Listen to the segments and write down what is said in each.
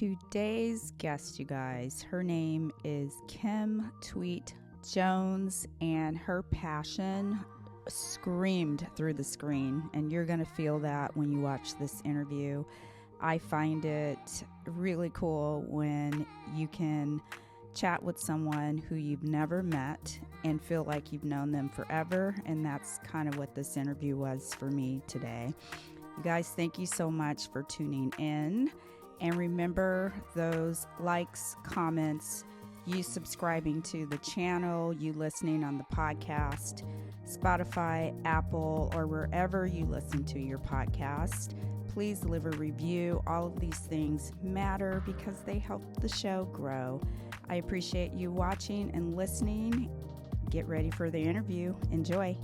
Today's guest, you guys, her name is Kim Jones, and her passion screamed through the screen, and you're going to feel that when you watch this interview. I find it really cool when you can chat with someone who you've never met and feel like you've known them forever, and that's kind of what this interview was for me today. You guys, thank you so much for tuning in. And remember those likes, comments, you subscribing to the channel, you listening on the podcast, Spotify, Apple, or wherever you listen to your podcast. Please leave a review. All of these things matter because they help the show grow. I appreciate you watching and listening. Get ready for the interview. Enjoy.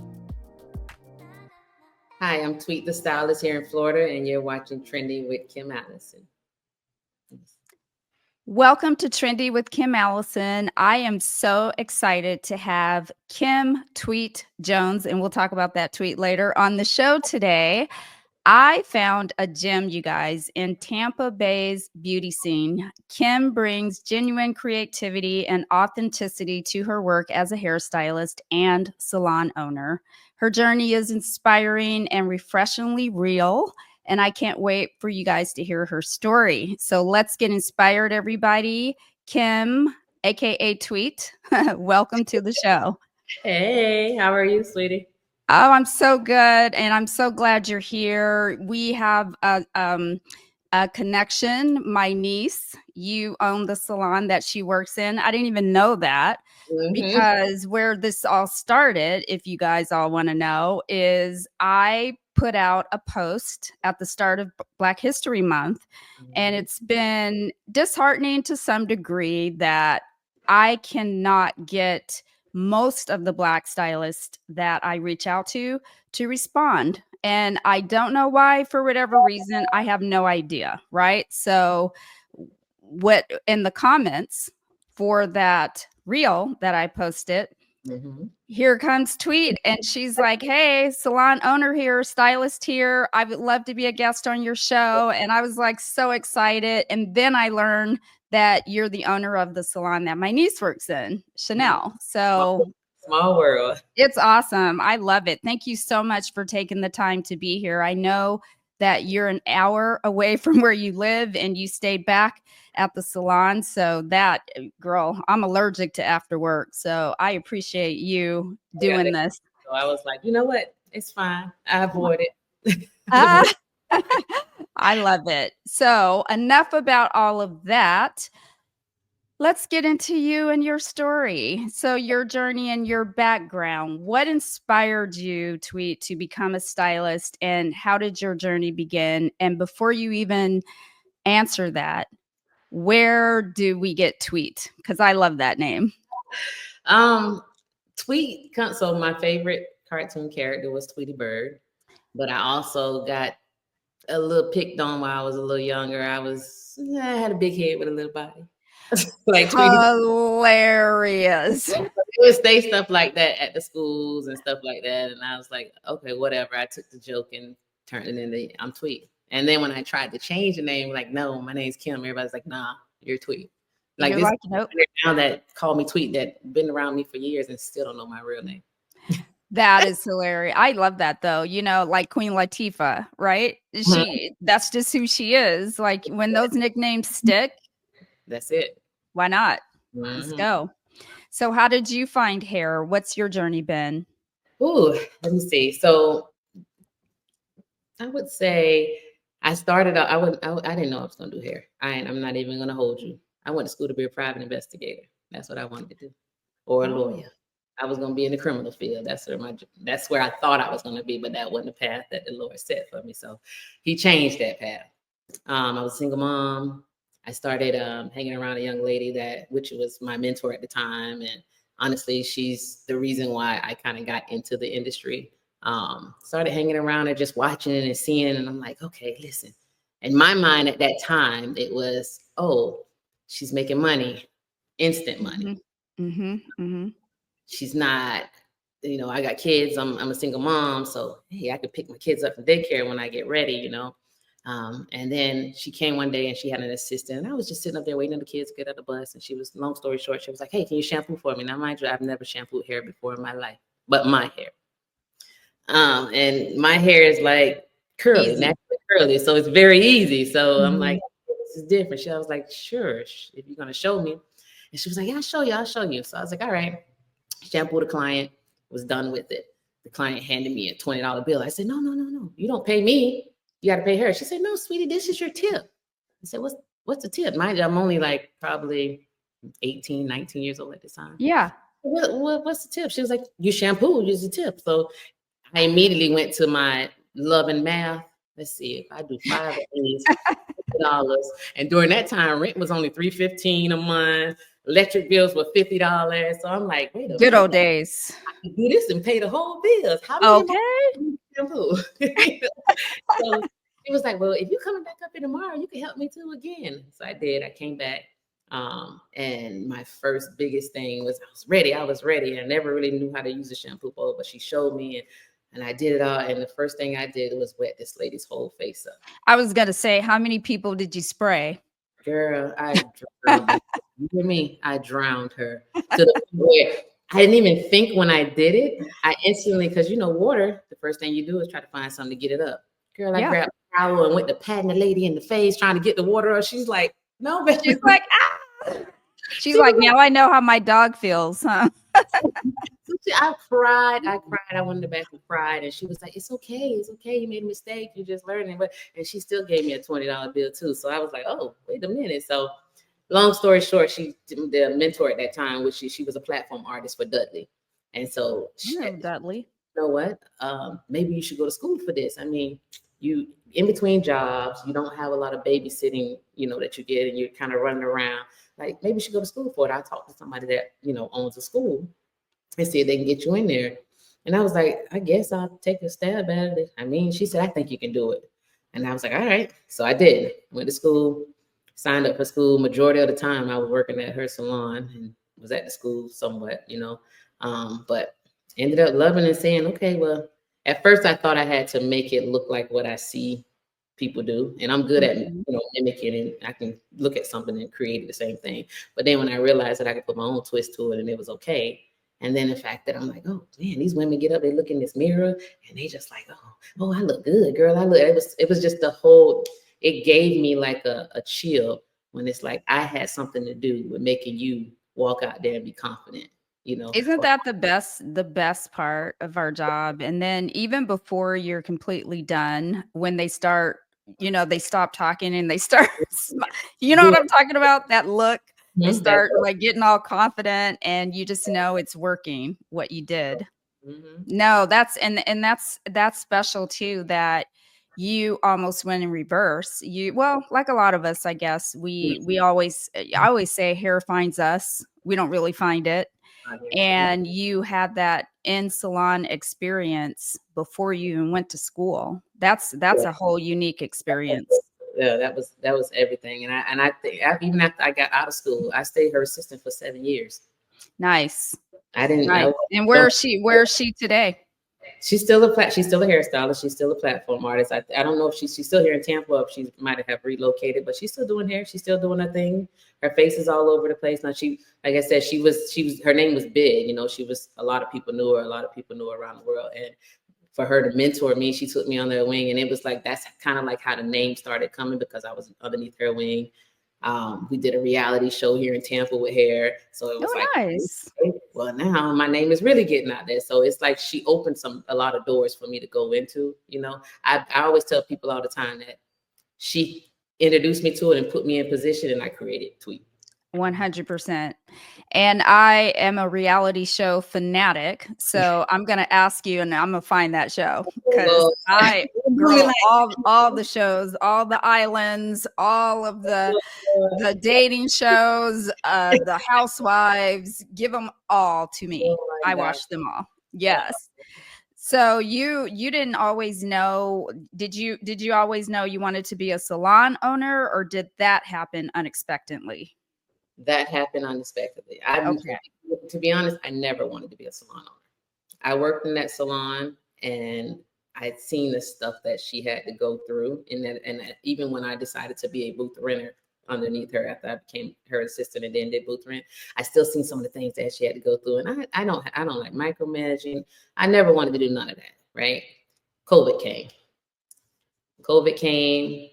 Hi, I'm Tweet the Stylist here in Florida, and you're watching Trendy with Kim Allison. Welcome to Trendy with Kim Allison. I am so excited to have Kim Tweet Jones, and we'll talk about that tweet later, on the show today. I found a gem, you guys, in Tampa Bay's beauty scene. Kim brings genuine creativity and authenticity to her work as a hairstylist and salon owner. Her journey is inspiring and refreshingly real, and I can't wait for you guys to hear her story. So let's get inspired, everybody. Kim, aka Tweet, welcome to the show. Hey, how are you, sweetie? Oh, I'm so good, and I'm so glad you're here. We have a connection. My niece, you own the salon that she works in. I didn't even know that, because where this all started, if you guys all want to know, is I put out a post at the start of Black History Month, and it's been disheartening to some degree that I cannot get most of the Black stylists that I reach out to respond. And I don't know why, for whatever reason. I have no idea, right? So what in the comments for that reel that I posted, here comes Tweet, and she's like, hey, salon owner here, stylist here. I would love to be a guest on your show. And I was like so excited. And then I learned that you're the owner of the salon that my niece works in, Chanel. So small world. It's awesome. I love it. Thank you so much for taking the time to be here. I know that you're an hour away from where you live and you stayed back at the salon. So that, girl, I'm allergic to after work. So I appreciate you doing this. So I was like, you know what? It's fine. I avoid it. I love it. So enough about all of that. Let's get into you and your story. So your journey and your background. What inspired you, Tweet, to become a stylist, and how did your journey begin? And before you even answer that, where do we get Tweet? Because I love that name. Tweet. So my favorite cartoon character was Tweety Bird, but I also got a little picked on while I was a little younger. I had a big head with a little body. Like hilarious. It would say stuff like that at the schools and stuff like that, and I was like, okay, whatever. I took the joke and turned it into I'm Tweet. And then when I tried to change the name, like, no, my name's Kim. Everybody's like, nah, you're Tweet. Like, this nope. Now that call me Tweet that been around me for years and still don't know my real name. That is hilarious. I love that, though. You know, like Queen Latifah, right? That's just who she is. Like, when those nicknames stick, that's it. Why not? Let's go. So how did you find hair? What's your journey been? Ooh, let me see. So I would say I started out, I didn't know I was going to do hair. I'm not even going to hold you. I went to school to be a private investigator. That's what I wanted to do. Or a lawyer. I was going to be in the criminal field. That's where I thought I was going to be, but that wasn't the path that the Lord set for me. So he changed that path. I was a single mom. I started hanging around a young lady which was my mentor at the time. And honestly, she's the reason why I kind of got into the industry. Started hanging around and just watching and seeing. And I'm like, okay, listen. In my mind at that time, it was, oh, she's making money, instant money. She's not, I got kids. I'm a single mom. So, hey, I could pick my kids up from daycare when I get ready, And then she came one day and she had an assistant, and I was just sitting up there waiting on the kids to get out the bus. And she was, long story short, she was like, "Hey, can you shampoo for me?" Now, mind you, I've never shampooed hair before in my life, but my hair. And my hair is like curly, Easy. naturally curly, so it's very easy. So I'm like, Mhm. this is different. She I was like, sure, if you're gonna show me. And she was like, yeah, I'll show you, I'll show you. So I was like, all right. Shampoo the client, was done with it. The client handed me a $20 bill. I said, no, no, no, no. You don't pay me. You gotta pay her. She said, no, sweetie, this is your tip. I said, what's the tip? Mind you, I'm only like probably 18, 19 years old at this time. Yeah. What's the tip? She was like, you shampoo, use the tip. So I immediately went to my love and math. Let's see if I do 5 of these $50. And during that time, rent was only $3.15 a month. Electric bills were $50. So I'm like, wait a Good minute, old days. I can do this and pay the whole bills. How many more Okay. shampoo? So she was like, well, if you're coming back up here tomorrow, you can help me too again. So I did. I came back. And my first biggest thing was I was ready. I was ready. I never really knew how to use a shampoo bowl, but she showed me and I did it all. And the first thing I did was wet this lady's whole face up. I was gonna say, how many people did you spray? Girl, I drowned her. You hear me? I drowned her to the point where I didn't even think when I did it. I instantly, because water, the first thing you do is try to find something to get it up. Girl, I Yeah. grabbed a towel and went to patting the lady in the face, trying to get the water up. She's like, no, She's baby. like, "Ah." She's She like, was "Now I know how my dog feels, huh?" I cried. I cried. I went in the back and cried. And she was like, it's okay. It's okay. You made a mistake. You're just learning. And she still gave me a $20 bill too. So I was like, oh, wait a minute. So long story short, the mentor at that time, which she was a platform artist for Dudley. And so No, Dudley. you know what? Maybe you should go to school for this. I mean, you in between jobs, you don't have a lot of babysitting, that you get, and you're kind of running around. Like maybe you should go to school for it. I talked to somebody that owns a school and see if they can get you in there. And I was like, I guess I'll take a stab at it. I mean, she said, I think you can do it. And I was like, all right. So I did. Went to school, signed up for school. Majority of the time I was working at her salon and was at the school somewhat. But ended up loving and saying, okay, well, at first I thought I had to make it look like what I see people do. And I'm good at, Mhm. mimicking, and I can look at something and create the same thing. But then when I realized that I could put my own twist to it and it was okay. And then the fact that I'm like, oh man, these women get up, they look in this mirror and they just like, oh, I look good, girl. It was just the whole, it gave me like a chill when it's like I had something to do with making you walk out there and be confident. Isn't that the best part of our job? And then even before you're completely done, when they start, they stop talking and they start you know Yeah. what I'm talking about? That look. They Mhm, that start like getting all confident and you just know it's working what you did. mhm. No, that's special too that you almost went in reverse. Well, like a lot of us, I guess, we I always say hair finds us. We don't really find it. And you had that in salon experience before you even went to school. That's a whole unique experience. Yeah, that was everything. And I think even after I got out of school, I stayed her assistant for 7 years. Nice. I didn't. Nice. I And don't. where is she today? She's still a hairstylist. She's still a platform artist. I don't know if she's still here in Tampa, or if she might have relocated, but she's still doing hair. She's still doing her thing. Her face is all over the place now. Like I said, she was her name was big. She was, a lot of people knew her. A lot of people knew her around the world. And for her to mentor me, she took me on their wing, and it was like that's kind of like how the name started coming, because I was underneath her wing. We did a reality show here in Tampa with hair, so it was Oh, like, nice. okay, well, now my name is really getting out there. So it's like she opened a lot of doors for me to go into. I always tell people all the time that she introduced me to it and put me in position, and I created Tweet. 100%. And I am a reality show fanatic, so I'm gonna ask you, and I'm gonna find that show because Well, I really girl, all the shows, all the islands, all of the dating shows, the housewives, give them all to oh me. my I God. watch them all. Yes. So you didn't always know, did you always know you wanted to be a salon owner, or did that happen unexpectedly? That happened unexpectedly. Okay. To be honest, I never wanted to be a salon owner. I worked in that salon, and I'd seen the stuff that she had to go through, and that even when I decided to be a booth renter underneath her after I became her assistant and then did booth rent, I still seen some of the things that she had to go through. And I don't like micromanaging. I never wanted to do none of that. Right? COVID came. COVID came.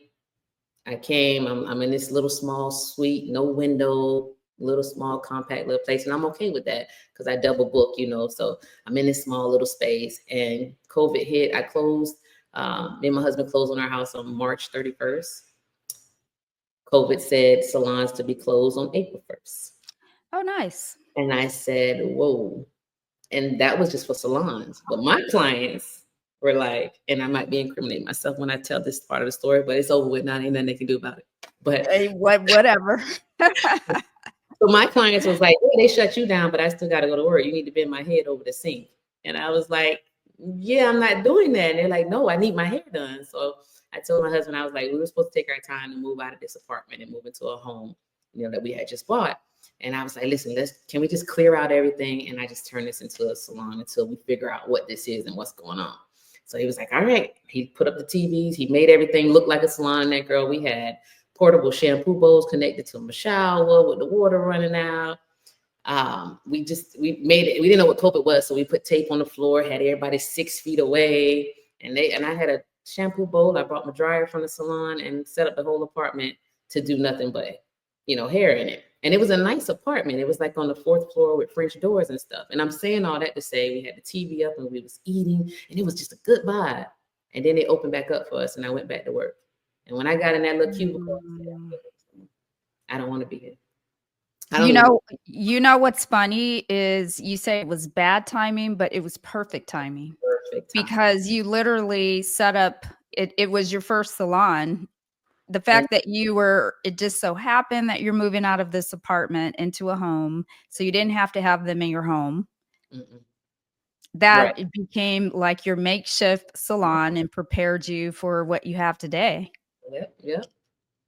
I came. I'm in this little small suite, no window, little small compact little place, and I'm okay with that because I double book, So I'm in this small little space, and COVID hit. I closed. Me and my husband closed on our house on March 31st. COVID said salons to be closed on April 1st. Oh, nice. And I said, whoa. And that was just for salons. But my clients were like, and I might be incriminating myself when I tell this part of the story, but it's over with now. Ain't nothing they can do about it. But hey, whatever. So my clients was like, yeah, they shut you down, but I still got to go to work. You need to bend my head over the sink. And I was like, yeah, I'm not doing that. And they're like, no, I need my hair done. So I told my husband, I was like, we were supposed to take our time to move out of this apartment and move into a home, that we had just bought. And I was like, listen, can we just clear out everything? And I just turn this into a salon until we figure out what this is and what's going on. So he was like, all right. He put up the TVs. He made everything look like a salon. That girl, we had portable shampoo bowls connected to a shower with the water running out. We made it. We didn't know what COVID was, so we put tape on the floor, had everybody 6 feet away, and I had a shampoo bowl. I brought my dryer from the salon and set up the whole apartment to do nothing but, hair in it. And it was a nice apartment. It was like on the 4th floor with French doors and stuff. And I'm saying all that to say we had the TV up and we was eating, and it was just a good vibe. And then they opened back up for us, and I went back to work. And when I got in that little cubicle, I don't want to be here. You know what's funny is you say it was bad timing, but it was perfect timing. Perfect timing. Because you literally set up, it was your first salon. The fact that it just so happened that you're moving out of this apartment into a home, so you didn't have to have them in your home. Mm-mm. That right. It became like your makeshift salon and prepared you for what you have today. Yep.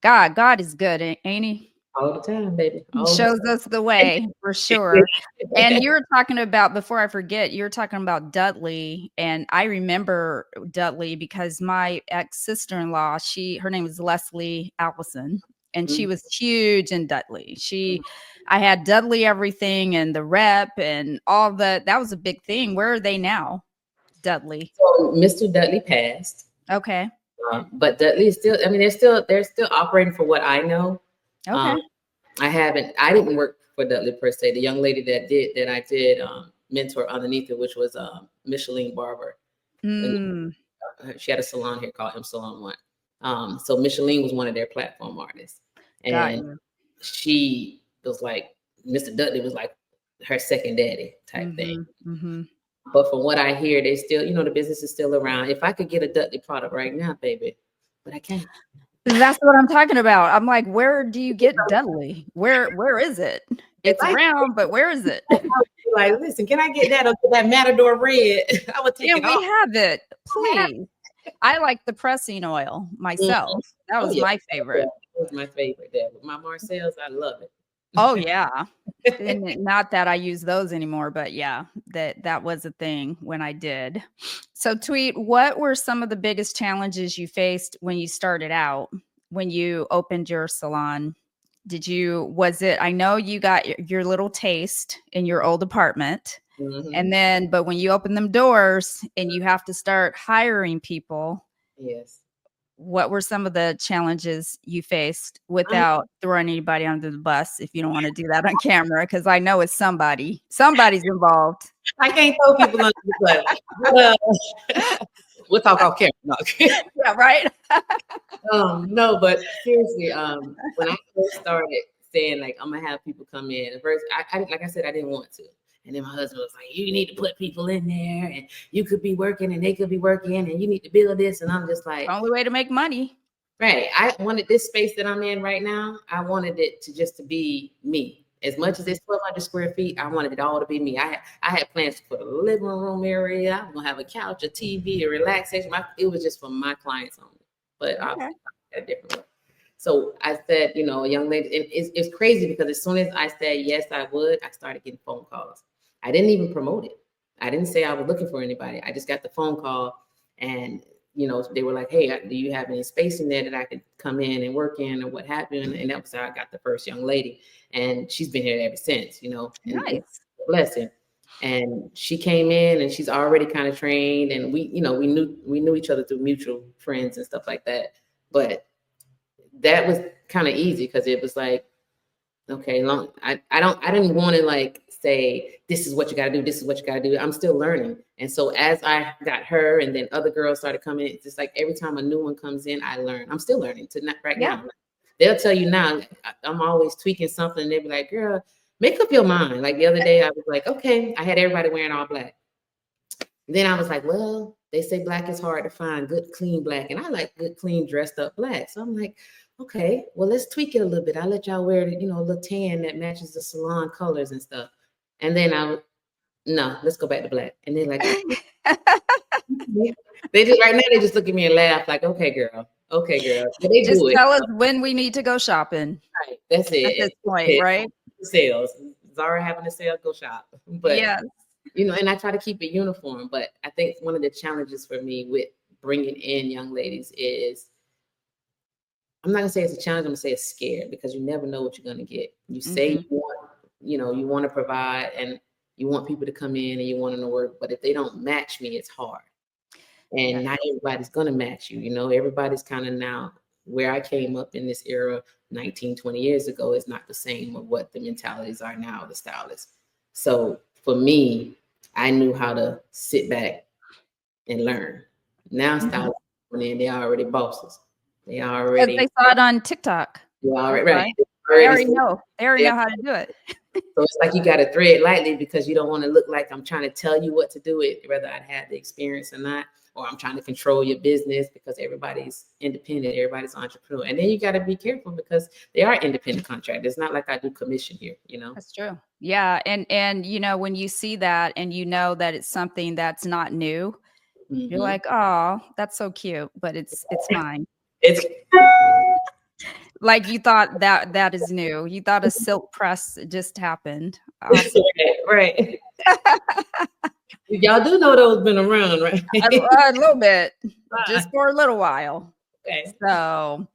God is good, ain't he? All the time, baby. He shows us the way for sure. And you were talking about, before I forget, you were talking about Dudley. And I remember Dudley because my ex-sister-in-law, her name was Leslie Allison, and she was huge in Dudley. I had Dudley everything and the rep and all that was a big thing. Where are they now, Dudley? So Mr. Dudley passed. Okay. But Dudley is still, they're still operating for what I know. Okay. I didn't work for Dudley per se. The young lady that I did mentor underneath it, which was Micheline Barber. And she had a salon here called M Salon One. So Micheline was one of their platform artists. And she was like, Mr. Dudley was like her second daddy type thing. Mm-hmm. But from what I hear, they still, the business is still around. If I could get a Dudley product right now, baby, but I can't. That's what I'm talking about. I'm like, where do you get Dudley? Where is it? It's around, but where is it? Like, listen, can I get that or that Matador red? I would take it off. We have it, please. I like the pressing oil myself. That was my favorite. That was my favorite. With my Marcel's, I love it. Oh yeah. And not that I use those anymore, but yeah, that was a thing when I did. So Tweet, what were some of the biggest challenges you faced when you started out, when you opened your salon? I know you got your little taste in your old apartment, and then, but when you open them doors and you have to start hiring people. Yes. What were some of the challenges you faced without throwing anybody under the bus, if you don't want to do that on camera? Because I know it's somebody's involved. I can't throw people under the bus. We'll talk off camera. No. Yeah, right. No, but seriously, when I first started saying like I'm gonna have people come in, at first, I like I said, I didn't want to. And then my husband was like, you need to put people in there, and you could be working and they could be working, and you need to build this. And I'm just like, the only way to make money. Right. I wanted this space that I'm in right now. I wanted it to be me. As much as it's 1,200 square feet, I wanted it all to be me. I had plans to put a living room area. I was gonna have a couch, a TV, a relaxation. It was just for my clients only. But obviously a different way. So I said, a young lady, and it's crazy because as soon as I said yes, I would, I started getting phone calls. I didn't even promote it. I didn't say I was looking for anybody. I just got the phone call, And, they were like, hey, do you have any space in there that I could come in and work in or what have you? And that was how I got the first young lady. And she's been here ever since, and Nice. it's a blessing. And she came in and she's already kind of trained, and we knew each other through mutual friends and stuff like that. But that was kind of easy because it was like, okay, I didn't want to like say, this is what you got to do. This is what you got to do. I'm still learning. And so as I got her and then other girls started coming, it's just like every time a new one comes in, I learn. I'm still learning now. They'll tell you now, I'm always tweaking something. And they'll be like, girl, make up your mind. Like the other day, I was like, okay, I had everybody wearing all black. Then I was like, well, they say black is hard to find, good, clean black. And I like good, clean, dressed up black. So I'm like, okay, well, let's tweak it a little bit. I'll let y'all wear, a little tan that matches the salon colors and stuff. And then no, let's go back to black. And they're like, they just right now, they just look at me and laugh like, okay, girl. But they Just do it. tell us when we need to go shopping. Right. That's it. At this point, right? Sales. Zara having a sale, go shop. But yes. And I try to keep it uniform. But I think one of the challenges for me with bringing in young ladies is, I'm not gonna say it's a challenge. I'm gonna say it's scared, because you never know what you're gonna get. You say you want to provide and you want people to come in and you want them to work, but if they don't match me, it's hard. And not everybody's gonna match you. Everybody's kind of now where I came up in this era 19, 20 years ago is not the same of what the mentalities are now, the stylists. So for me, I knew how to sit back and learn. Now stylists, they're already bosses. They already, they saw it on TikTok. Right. They already know. They already know how to do it. So it's like you got to thread lightly, because you don't want to look like I'm trying to tell you what to do it, whether I'd had the experience or not, or I'm trying to control your business, because everybody's independent, everybody's entrepreneur. And then you got to be careful, because they are independent contractors. It's not like I do commission here, That's true. Yeah. And when you see that and that it's something that's not new, you're like, oh, that's so cute, but it's mine. It's like you thought that is new. You thought a silk press just happened. Awesome. Right. Y'all do know those been around, right? a little bit, just for a little while. Okay. So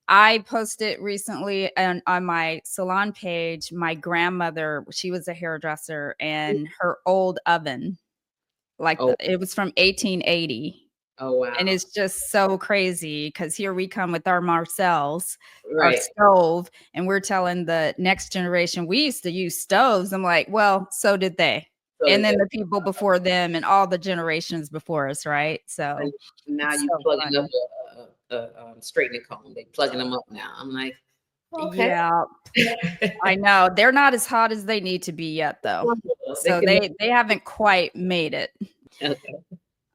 I posted recently on my salon page, my grandmother, she was a hairdresser, and her old oven, it was from 1880. Oh, wow. And it's just so crazy, because here we come with our Marcells, right, our stove, and we're telling the next generation we used to use stoves. I'm like, well, so did they. And then the people before them and all the generations before us, right? So and now you plugging up a straightening comb. They plugging them up now. I'm like, okay. Yeah, I know. They're not as hot as they need to be yet, though. So they haven't quite made it.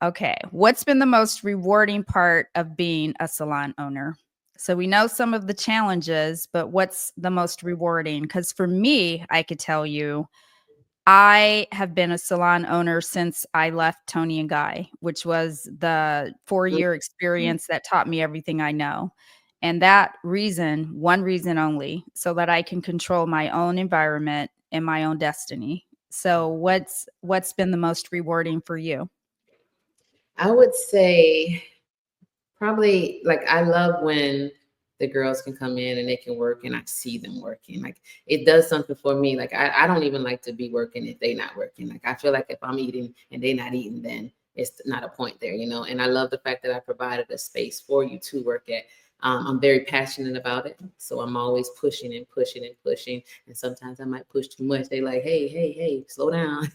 Okay. What's been the most rewarding part of being a salon owner? So we know some of the challenges, but what's the most rewarding? Because for me, I could tell you, I have been a salon owner since I left Tony and Guy, which was the 4-year experience that taught me everything I know. And that reason, one reason only, so that I can control my own environment and my own destiny. So what's been the most rewarding for you? I would say probably, like, I love when the girls can come in and they can work and I see them working. Like, it does something for me. Like, I don't even like to be working if they're not working. Like, I feel like if I'm eating and they're not eating, then it's not a point there, And I love the fact that I provided a space for you to work at. I'm very passionate about it. So I'm always pushing and pushing and pushing. And sometimes I might push too much. They like, hey, slow down,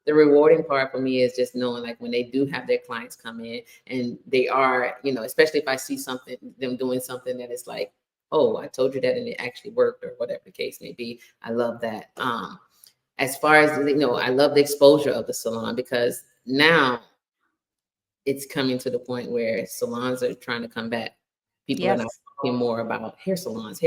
The rewarding part for me is just knowing, like, when they do have their clients come in and they are, especially if I see them doing something that is like, oh, I told you that and it actually worked, or whatever the case may be. I love that. As far as, I love the exposure of the salon, because now it's coming to the point where salons are trying to come back. People are not talking more about hair salons,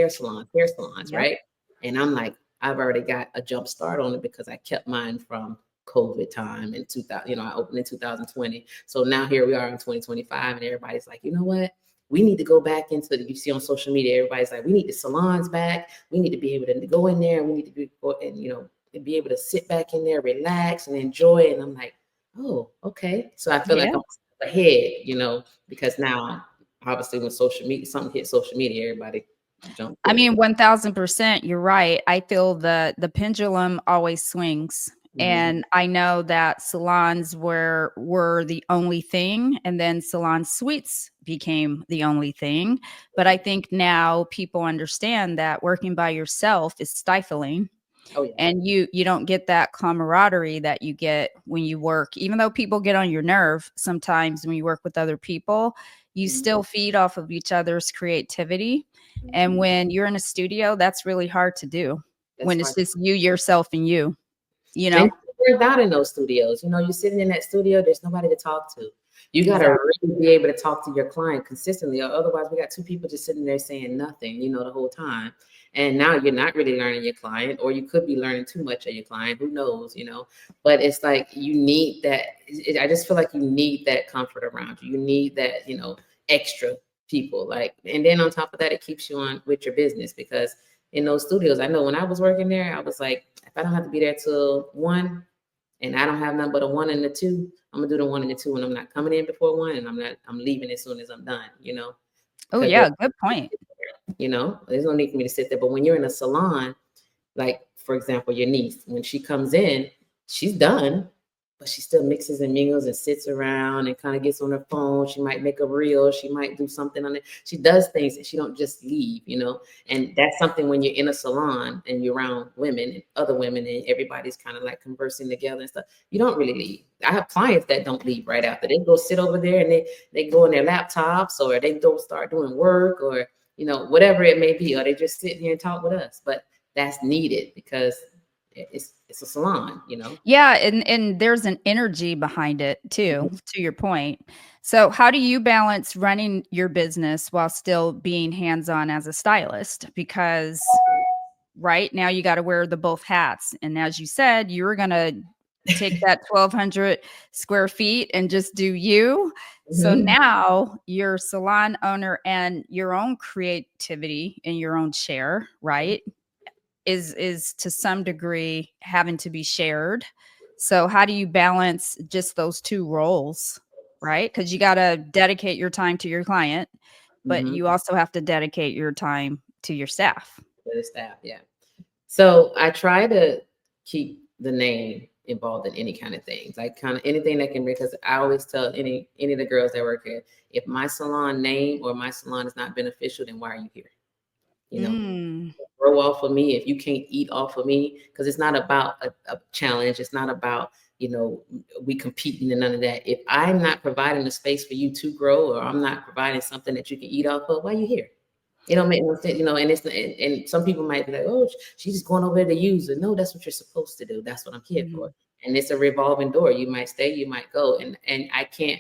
right? And I'm like, I've already got a jump start on it, because I kept mine from COVID time in 2000, I opened in 2020. So now here we are in 2025, and everybody's like, you know what? We need to go back into you see on social media, everybody's like, we need the salons back. We need to be able to go in there. We need to be, and be able to sit back in there, relax and enjoy it. And I'm like, Oh, okay. So I feel like Yeah. I'm ahead, because now obviously when social media something hit social media, everybody jumped I quick. mean, 1000%, you're right. I feel the pendulum always swings. Hmm. And I know that salons were the only thing, and then salon suites became the only thing. But I think now people understand that working by yourself is stifling, Oh yeah. and you don't get that camaraderie that you get when you work. Even though people get on your nerve sometimes when you work with other people, you Mhm. still feed off of each other's creativity. And Mhm. when you're in a studio, that's really hard to do, That's when it's hard. just you, yourself, and you And know you're out in those studios. You're sitting in that studio, there's nobody to talk to. You got to Exactly. really be able to talk to your client consistently, or otherwise, we got two people just sitting there saying nothing, the whole time. And now you're not really learning your client, or you could be learning too much of your client. Who knows? But it's like you need that. I just feel like you need that comfort around you. You need that, extra people. Like, and then on top of that, it keeps you on with your business because in those studios, I know when I was working there, I was like, if I don't have to be there till 1 and I don't have nothing but a 1 and a 2, I'm gonna do the 1 and the 2, and I'm not coming in before 1, and I'm leaving as soon as I'm done. Oh Because yeah, good point. there's no need for me to sit there. But when you're in a salon, like, for example, your niece, when she comes in, she's done, but she still mixes and mingles and sits around and kind of gets on her phone. She might make a reel. She might do something on it. She does things and she don't just leave. And that's something when you're in a salon and you're around women and other women and everybody's kind of like conversing together and stuff. You don't really leave. I have clients that don't leave right after. They go sit over there and they go on their laptops, or they don't start doing work, or whatever it may be, or they just sit here and talk with us. But that's needed because it's a salon. Yeah, and there's an energy behind it too, Mhm. to your point. So, how do you balance running your business while still being hands-on as a stylist? Because right now you got to wear the both hats. And as you said, you were going to take that 1,200 square feet and just do you. So Mhm. now you're salon owner and your own creativity in your own share, right? Is to some degree having to be shared. So how do you balance just those two roles, right? Because you got to dedicate your time to your client, but Mhm. you also have to dedicate your time to your staff. For the staff, yeah. So I try to keep the name involved in any kind of things, like kind of anything that can, because I always tell any of the girls that work here, if my salon name or my salon is not beneficial, then why are you here? You know, Mm, grow off of me if you can't eat off of me, because it's not about a challenge. It's not about we competing and none of that. If I'm not providing a space for you to grow, or I'm not providing something that you can eat off of, why are you here? It don't make no sense. And and some people might be like, oh, she's just going over there to use it. No, that's what you're supposed to do. That's what I'm here for. mhm. And it's a revolving door. You might stay, you might go. And I came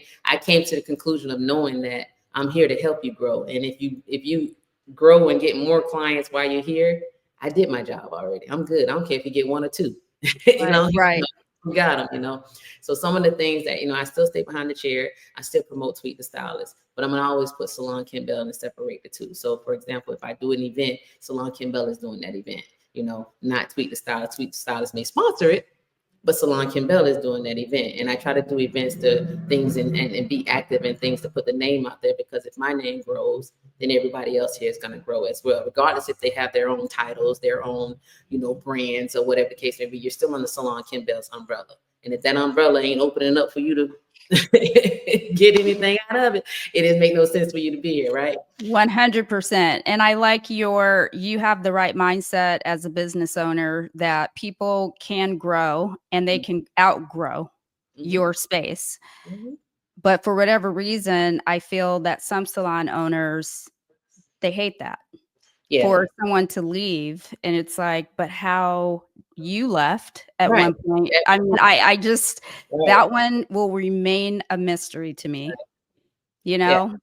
to the conclusion of knowing that I'm here to help you grow. And if you grow and get more clients while you're here, I did my job already. I'm good. I don't care if you get one or two. Right, right. You got them. So some of the things that, I still stay behind the chair. I still promote Tweet the Stylist, but I'm gonna always put Salon Kim Bell and separate the two. So for example, if I do an event, Salon Kim Bell is doing that event. Not Tweet the Stylist. Tweet the Stylist may sponsor it, but Salon Kim Bell is doing that event. And I try to do events to things and be active in things to put the name out there, because if my name grows, then everybody else here is going to grow as well, regardless if they have their own titles, their own, brands, or whatever the case may be. You're still under Salon Kim Bell's umbrella. And if that umbrella ain't opening up for you to get anything out of it, it doesn't make no sense for you to be here, right? 100%. And I like you have the right mindset as a business owner that people can grow and they can outgrow Mm-hmm. your space. Mm-hmm. But for whatever reason, I feel that some salon owners, they hate that Yeah. for someone to leave. And it's like, but how you left at Right. one point. Yeah. I mean, I just, Right. that one will remain a mystery to me, you Yeah. know?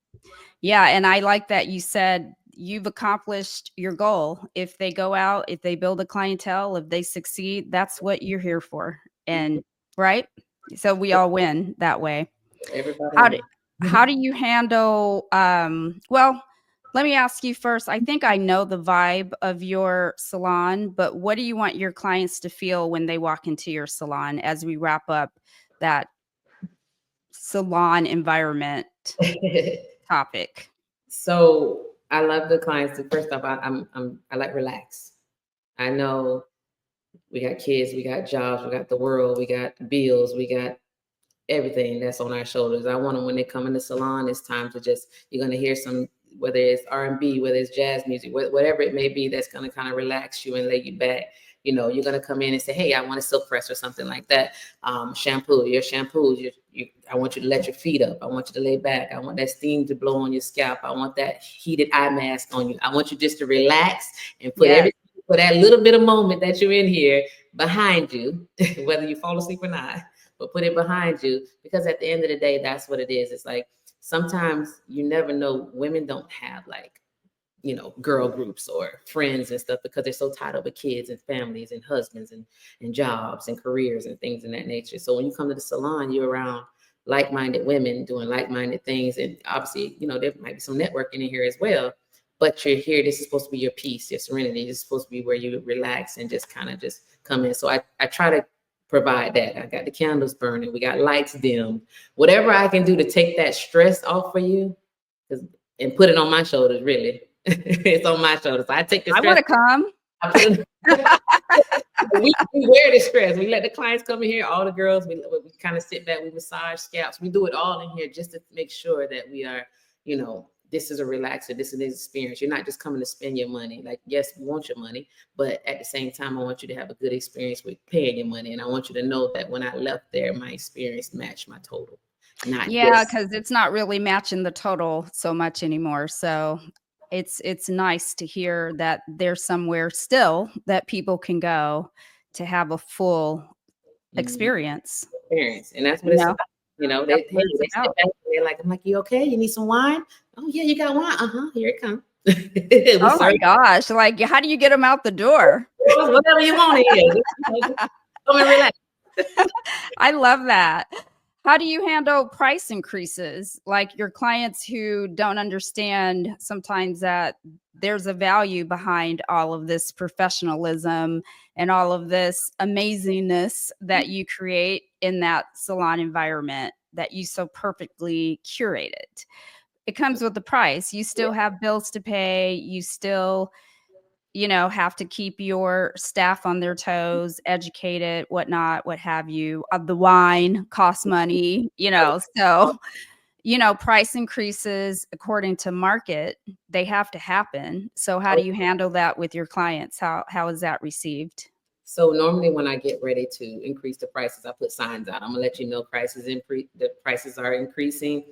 Yeah, and I like that you said you've accomplished your goal. If they go out, if they build a clientele, if they succeed, that's what you're here for. Mhm. And right? So we all win that way. Everybody How do wins. how do you handle well, let me ask you first. I think I know the vibe of your salon, but what do you want your clients to feel when they walk into your salon as we wrap up that salon environment topic? So I love the clients. First off, I like relax. I know we got kids, we got jobs, we got the world, we got bills, we got everything that's on our shoulders. I want them when they come in the salon. It's time to just, you're going to hear some, whether it's R&B, whether it's jazz music, whatever it may be, that's going to kind of relax you and lay you back. You know, you're going to come in and say, hey, I want a silk press or something like that. Shampoo, your shampoos, I want you to let your feet up. I want you to lay back. I want that steam to blow on your scalp. I want that heated eye mask on you. I want you just to relax and put everything, for that little bit of moment that you're in here behind you, whether you fall asleep or not, but put it behind you, because at the end of the day, that's what it is. It's like, sometimes you never know. Women don't have like, you know, girl groups or friends and stuff, because they're so tied up with kids and families and husbands and jobs and careers and things in that nature. So when you come to the salon, you're around like-minded women doing like-minded things. And obviously, you know, there might be some networking in here as well, but you're here. This is supposed to be your peace, your serenity. This is supposed to be where you relax and just kind of just come in. So I try to provide that. I got the candles burning. We got lights dim. Whatever I can do to take that stress off for you, and put it on my shoulders, really. It's on my shoulders. I take the I stress. want to come. we wear the stress. We let the clients come in here, all the girls, we kind of sit back, we massage scalps. We do it all in here just to make sure that we are, you know, this is a relaxer. This is an experience. You're not just coming to spend your money. Like, yes, we want your money, but at the same time, I want you to have a good experience with paying your money. And I want you to know that when I left there, my experience matched my total. Because it's not really matching the total so much anymore. So it's nice to hear that there's somewhere still that people can go to have a full experience. And that's what it's about. You know, they sit back and they're like, I'm like, you okay? You need some wine? Oh yeah, you got wine? Here it comes. Oh my gosh. Like, how do you get them out the door? Whatever you want here. Come and relax. I love that. How do you handle price increases? Like your clients who don't understand sometimes that there's a value behind all of this professionalism and all of this amazingness that you create in that salon environment that you so perfectly curated. It comes with the price. You still have bills to pay. You still, you know, have to keep your staff on their toes, educated, whatnot, what have you. The wine costs money, you know, so, you know, price increases according to market, they have to happen. So how do you handle that with your clients? How is that received? So normally when I get ready to increase the prices, I put signs out. I'm gonna let you know the prices are increasing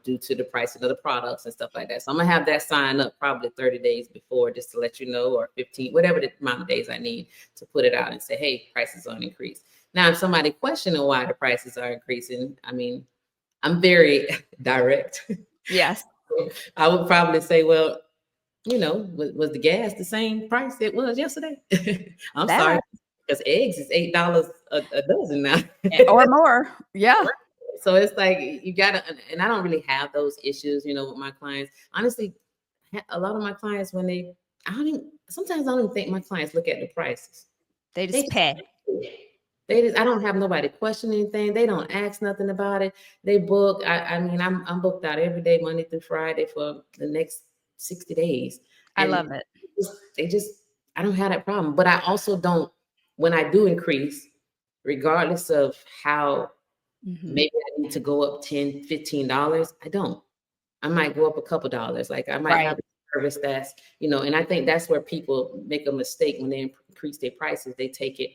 due to the pricing of the products and stuff like that. So I'm gonna have that sign up probably 30 days before, just to let you know, or 15, whatever the amount of days I need to put it out and say, hey, prices are increased. Now, if somebody questioning why the prices are increasing, I mean, I'm very direct. Yes. I would probably say, well, you know, was the gas the same price it was yesterday? I'm sorry, because eggs is $8 a dozen now, or more. Yeah. So it's like you gotta, and I don't really have those issues, you know, with my clients. Honestly, a lot of my clients, sometimes I don't even think my clients look at the prices. They just pay. I don't have nobody question anything. They don't ask nothing about it. They book. I mean, I'm booked out every day, Monday through Friday for the next 60 days. I love it. I don't have that problem. But I also don't, when I do increase, regardless of how, maybe I need to go up $10, $15, I don't. I might go up a couple dollars. Like I might have a service that's, you know, and I think that's where people make a mistake when they increase their prices. They take it,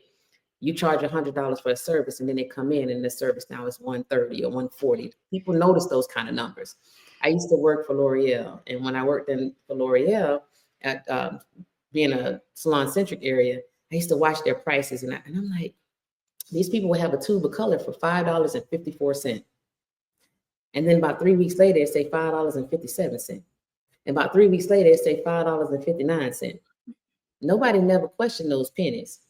you charge $100 for a service, and then they come in and the service now is $130 or $140. People notice those kind of numbers. I used to work for L'Oreal, and when I worked for L'Oreal at being a salon-centric area, I used to watch their prices, and I'm like, these people would have a tube of color for $5.54. And then about 3 weeks later, they say $5.57. And about 3 weeks later, they say $5.59. Nobody never questioned those pennies.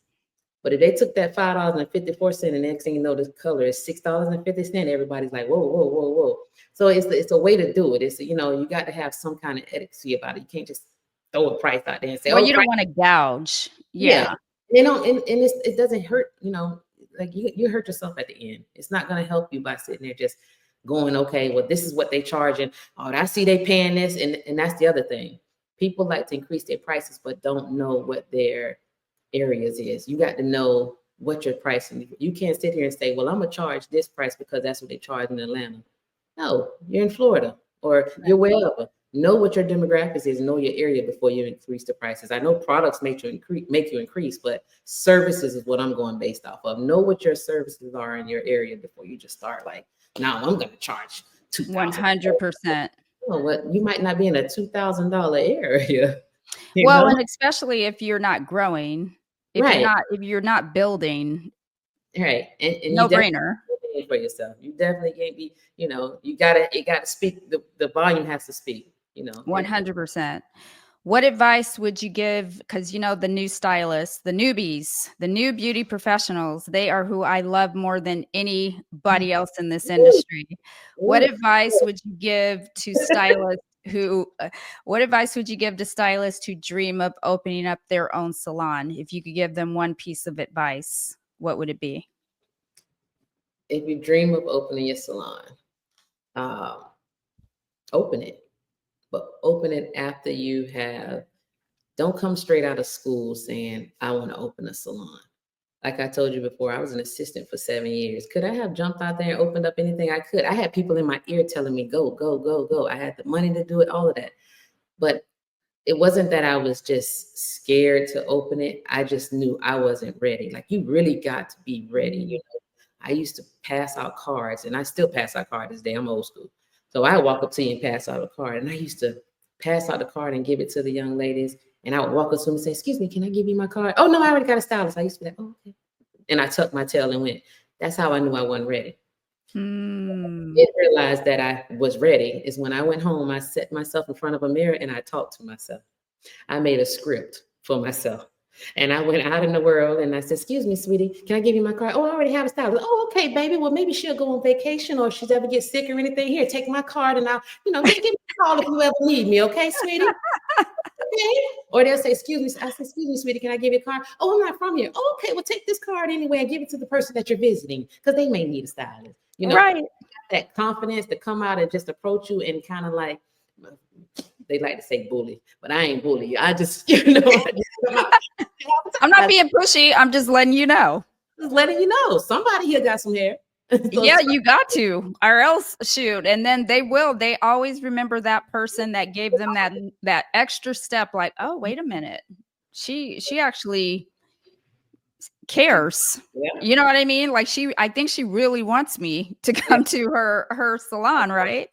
But if they took that $5.54 and the next thing you know, the color is $6.50, everybody's like, whoa, whoa, whoa, whoa. So it's a way to do it. It's, you know, you got to have some kind of etiquette about it. You can't just throw a price out there and say, well, you don't want to gouge. Yeah. You know, and it doesn't hurt, you know, like you hurt yourself at the end. It's not going to help you by sitting there just going, okay, well, this is what they charging. Oh, I see they paying this. And that's the other thing. People like to increase their prices, but don't know what their areas is. You got to know what your pricing. You can't sit here and say, well, I'm gonna charge this price because that's what they charge in Atlanta. No, you're in Florida or you're wherever. Know what your demographics is, know your area before you increase the prices. I know products make you increase, but services is what I'm going based off of. Know what your services are in your area before you just start like, now I'm gonna charge $2,000. 100%. Oh, what, you might not be in a $2,000 area. Well, and especially if you're not growing, Right. if you're not building, right. And no brainer for yourself. You definitely can't be, you gotta speak, the volume has to speak, 100%. What advice would you give? Because, the new stylists, the newbies, the new beauty professionals, they are who I love more than anybody else in this industry. What advice would you give to stylists what advice would you give to stylists who dream of opening up their own salon? If you could give them one piece of advice, what would it be? If you dream of opening your salon, open it. But open it after don't come straight out of school saying, I want to open a salon. Like I told you before, I was an assistant for 7 years. Could I have jumped out there and opened up anything I could? I had people in my ear telling me, go, go, go, go. I had the money to do it, all of that. But it wasn't that I was just scared to open it. I just knew I wasn't ready. Like, you really got to be ready. I used to pass out cards, and I still pass out cards this day. I'm old school. So I walk up to you and pass out a card, and I used to pass out the card and give it to the young ladies. And I would walk up to them and say, excuse me, can I give you my card? Oh, no, I already got a stylist. I used to be like, oh, okay. And I tucked my tail and went. That's how I knew I wasn't ready. I realized that I was ready is when I went home, I set myself in front of a mirror and I talked to myself. I made a script for myself. And I went out in the world and I said, excuse me, sweetie, can I give you my card? Oh, I already have a stylist. Oh, okay, baby. Well, maybe she'll go on vacation or if she's ever get sick or anything. Here, take my card and I'll, just give me a call if you ever need me. Okay, sweetie? Okay. Or they'll say, excuse me. I said, excuse me, sweetie, can I give you a card? Oh, I'm not from here. Oh, okay, well, take this card anyway and give it to the person that you're visiting because they may need a stylist. Right. That confidence to come out and just approach you and kind of like, they like to say bully, but I ain't bully. I just, I'm not being pushy. I'm just letting you know. Just letting you know. Somebody here got some hair. Yeah, you got to, or else shoot. And then they always remember that person that gave them that extra step. Like, oh, wait a minute. She actually cares. Yeah. You know what I mean? Like I think she really wants me to come to her salon. Right.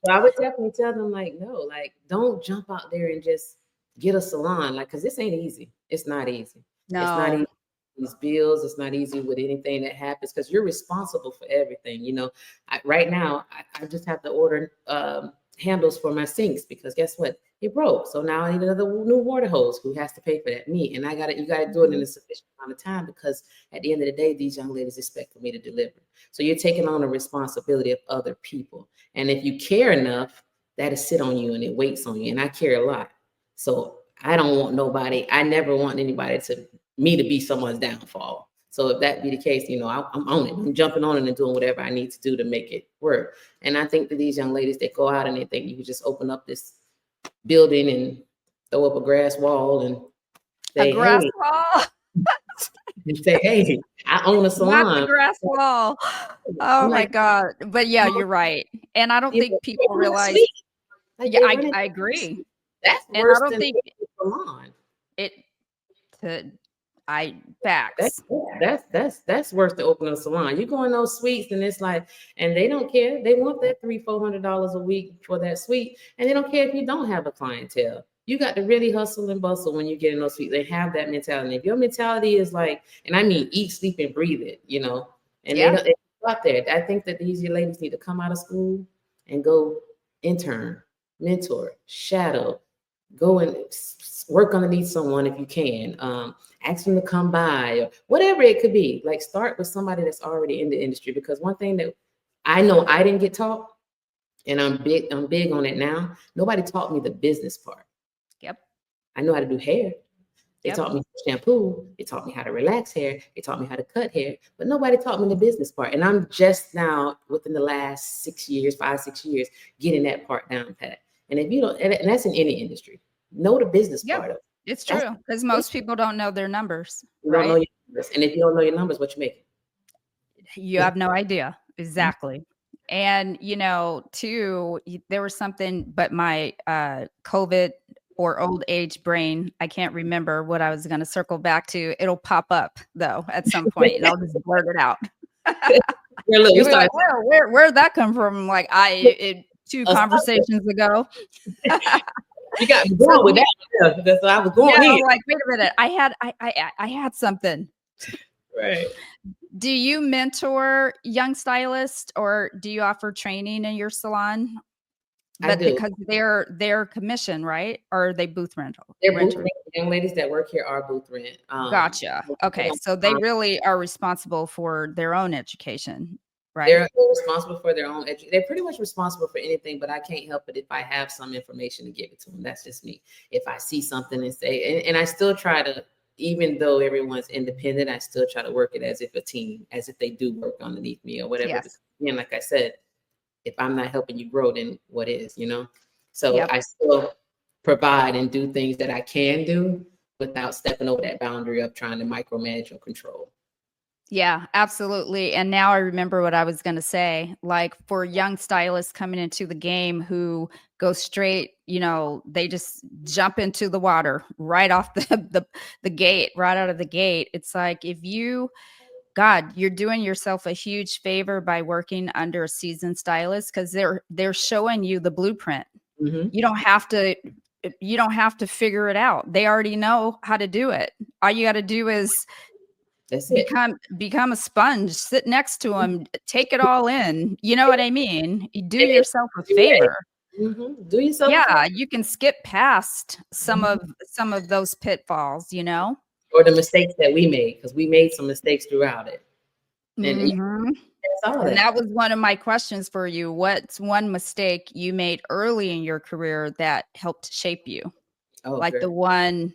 So I would definitely tell them like, no, like don't jump out there and just get a salon. Like, cause this ain't easy. It's not easy. No. It's not easy. These bills, it's not easy with anything that happens because you're responsible for everything. Right now I just have to order handles for my sinks because guess what, it broke. So now I need another new water hose. Who has to pay for that? Me. And you gotta do it in a sufficient amount of time because at the end of the day, these young ladies expect for me to deliver. So you're taking on the responsibility of other people, and if you care enough, that'll sit on you and it waits on you. And I care a lot, so I don't want nobody. I never want anybody to be someone's downfall. So if that be the case, I'm on it. I'm jumping on it and doing whatever I need to do to make it work. And I think that these young ladies, they go out and they think you can just open up this building and throw up a grass wall and say, a grass wall. And say, hey, I own a salon. Not the grass wall. Oh my God. But yeah, you're right. And I don't think people realize. Like, yeah, I agree. That's worse than think a salon. Facts. That's worse than opening a salon. You go in those suites and it's like, and they don't care. They want that $300-400 a week for that suite, and they don't care if you don't have a clientele. You got to really hustle and bustle when you get in those suites. They have that mentality. If your mentality is like, and I mean, eat, sleep, and breathe it, and they go out there. I think that these ladies need to come out of school and go intern, mentor, shadow, go and work underneath someone if you can. Ask them to come by or whatever it could be. Like, start with somebody that's already in the industry, because one thing that I know I didn't get taught, and I'm big on it now. Nobody taught me the business part. Yep. I know how to do hair. They Yep. taught me shampoo. They taught me how to relax hair. They taught me how to cut hair, but nobody taught me the business part. And I'm just now within the last 6 years, 5, 6 years, getting that part down pat. And if you don't, and that's in any industry, know the business Yep. part of it. It's That's true because most people don't know their numbers, you don't know right? your numbers. And if you don't know your numbers, what you make? You have no idea. Exactly. And, too, there was something, but my COVID or old age brain, I can't remember what I was going to circle back to. It'll pop up, though, at some point, and I'll just blurt it out. Yeah, look, we You'll be like, started where'd that come from? I'm like, two conversations ago. you got me So, going with that. Yeah, that's what I was going yeah, here. I'm like, wait a minute. I had something. Right. Do you mentor young stylists or do you offer training in your salon? I But do. because they're commission, right? Or are they booth They're booth renters? rent. Young ladies that work here are booth rent. Gotcha. Okay. So they really are responsible for their own education, right? They're responsible for their own they're pretty much responsible for anything, but I can't help it if I have some information to give it to them. That's just me. If I see something and say, and I still try to, even though everyone's independent, I still try to work it as if a team, as if they do work underneath me or whatever. Yes. Again, like I said, if I'm not helping you grow, then what is, So Yep. I still provide and do things that I can do without stepping over that boundary of trying to micromanage or control. Yeah, absolutely. And now I remember what I was going to say. Like for young stylists coming into the game who go straight, they just jump into the water right off the gate, right out of the gate. It's like God, you're doing yourself a huge favor by working under a seasoned stylist because they're showing you the blueprint. Mm-hmm. You don't have to figure it out. They already know how to do it. All you got to do is That's it. become a sponge, sit next to them, take it all in. You know what I mean? You do yourself a favor. Mm-hmm. Do yourself. Yeah, you can skip past some of those pitfalls, Or the mistakes that we made, because we made some mistakes throughout it. And Mhm. that's all And that. that was one of my questions for you. What's one mistake you made early in your career that helped shape you? Oh, Like girl. the one,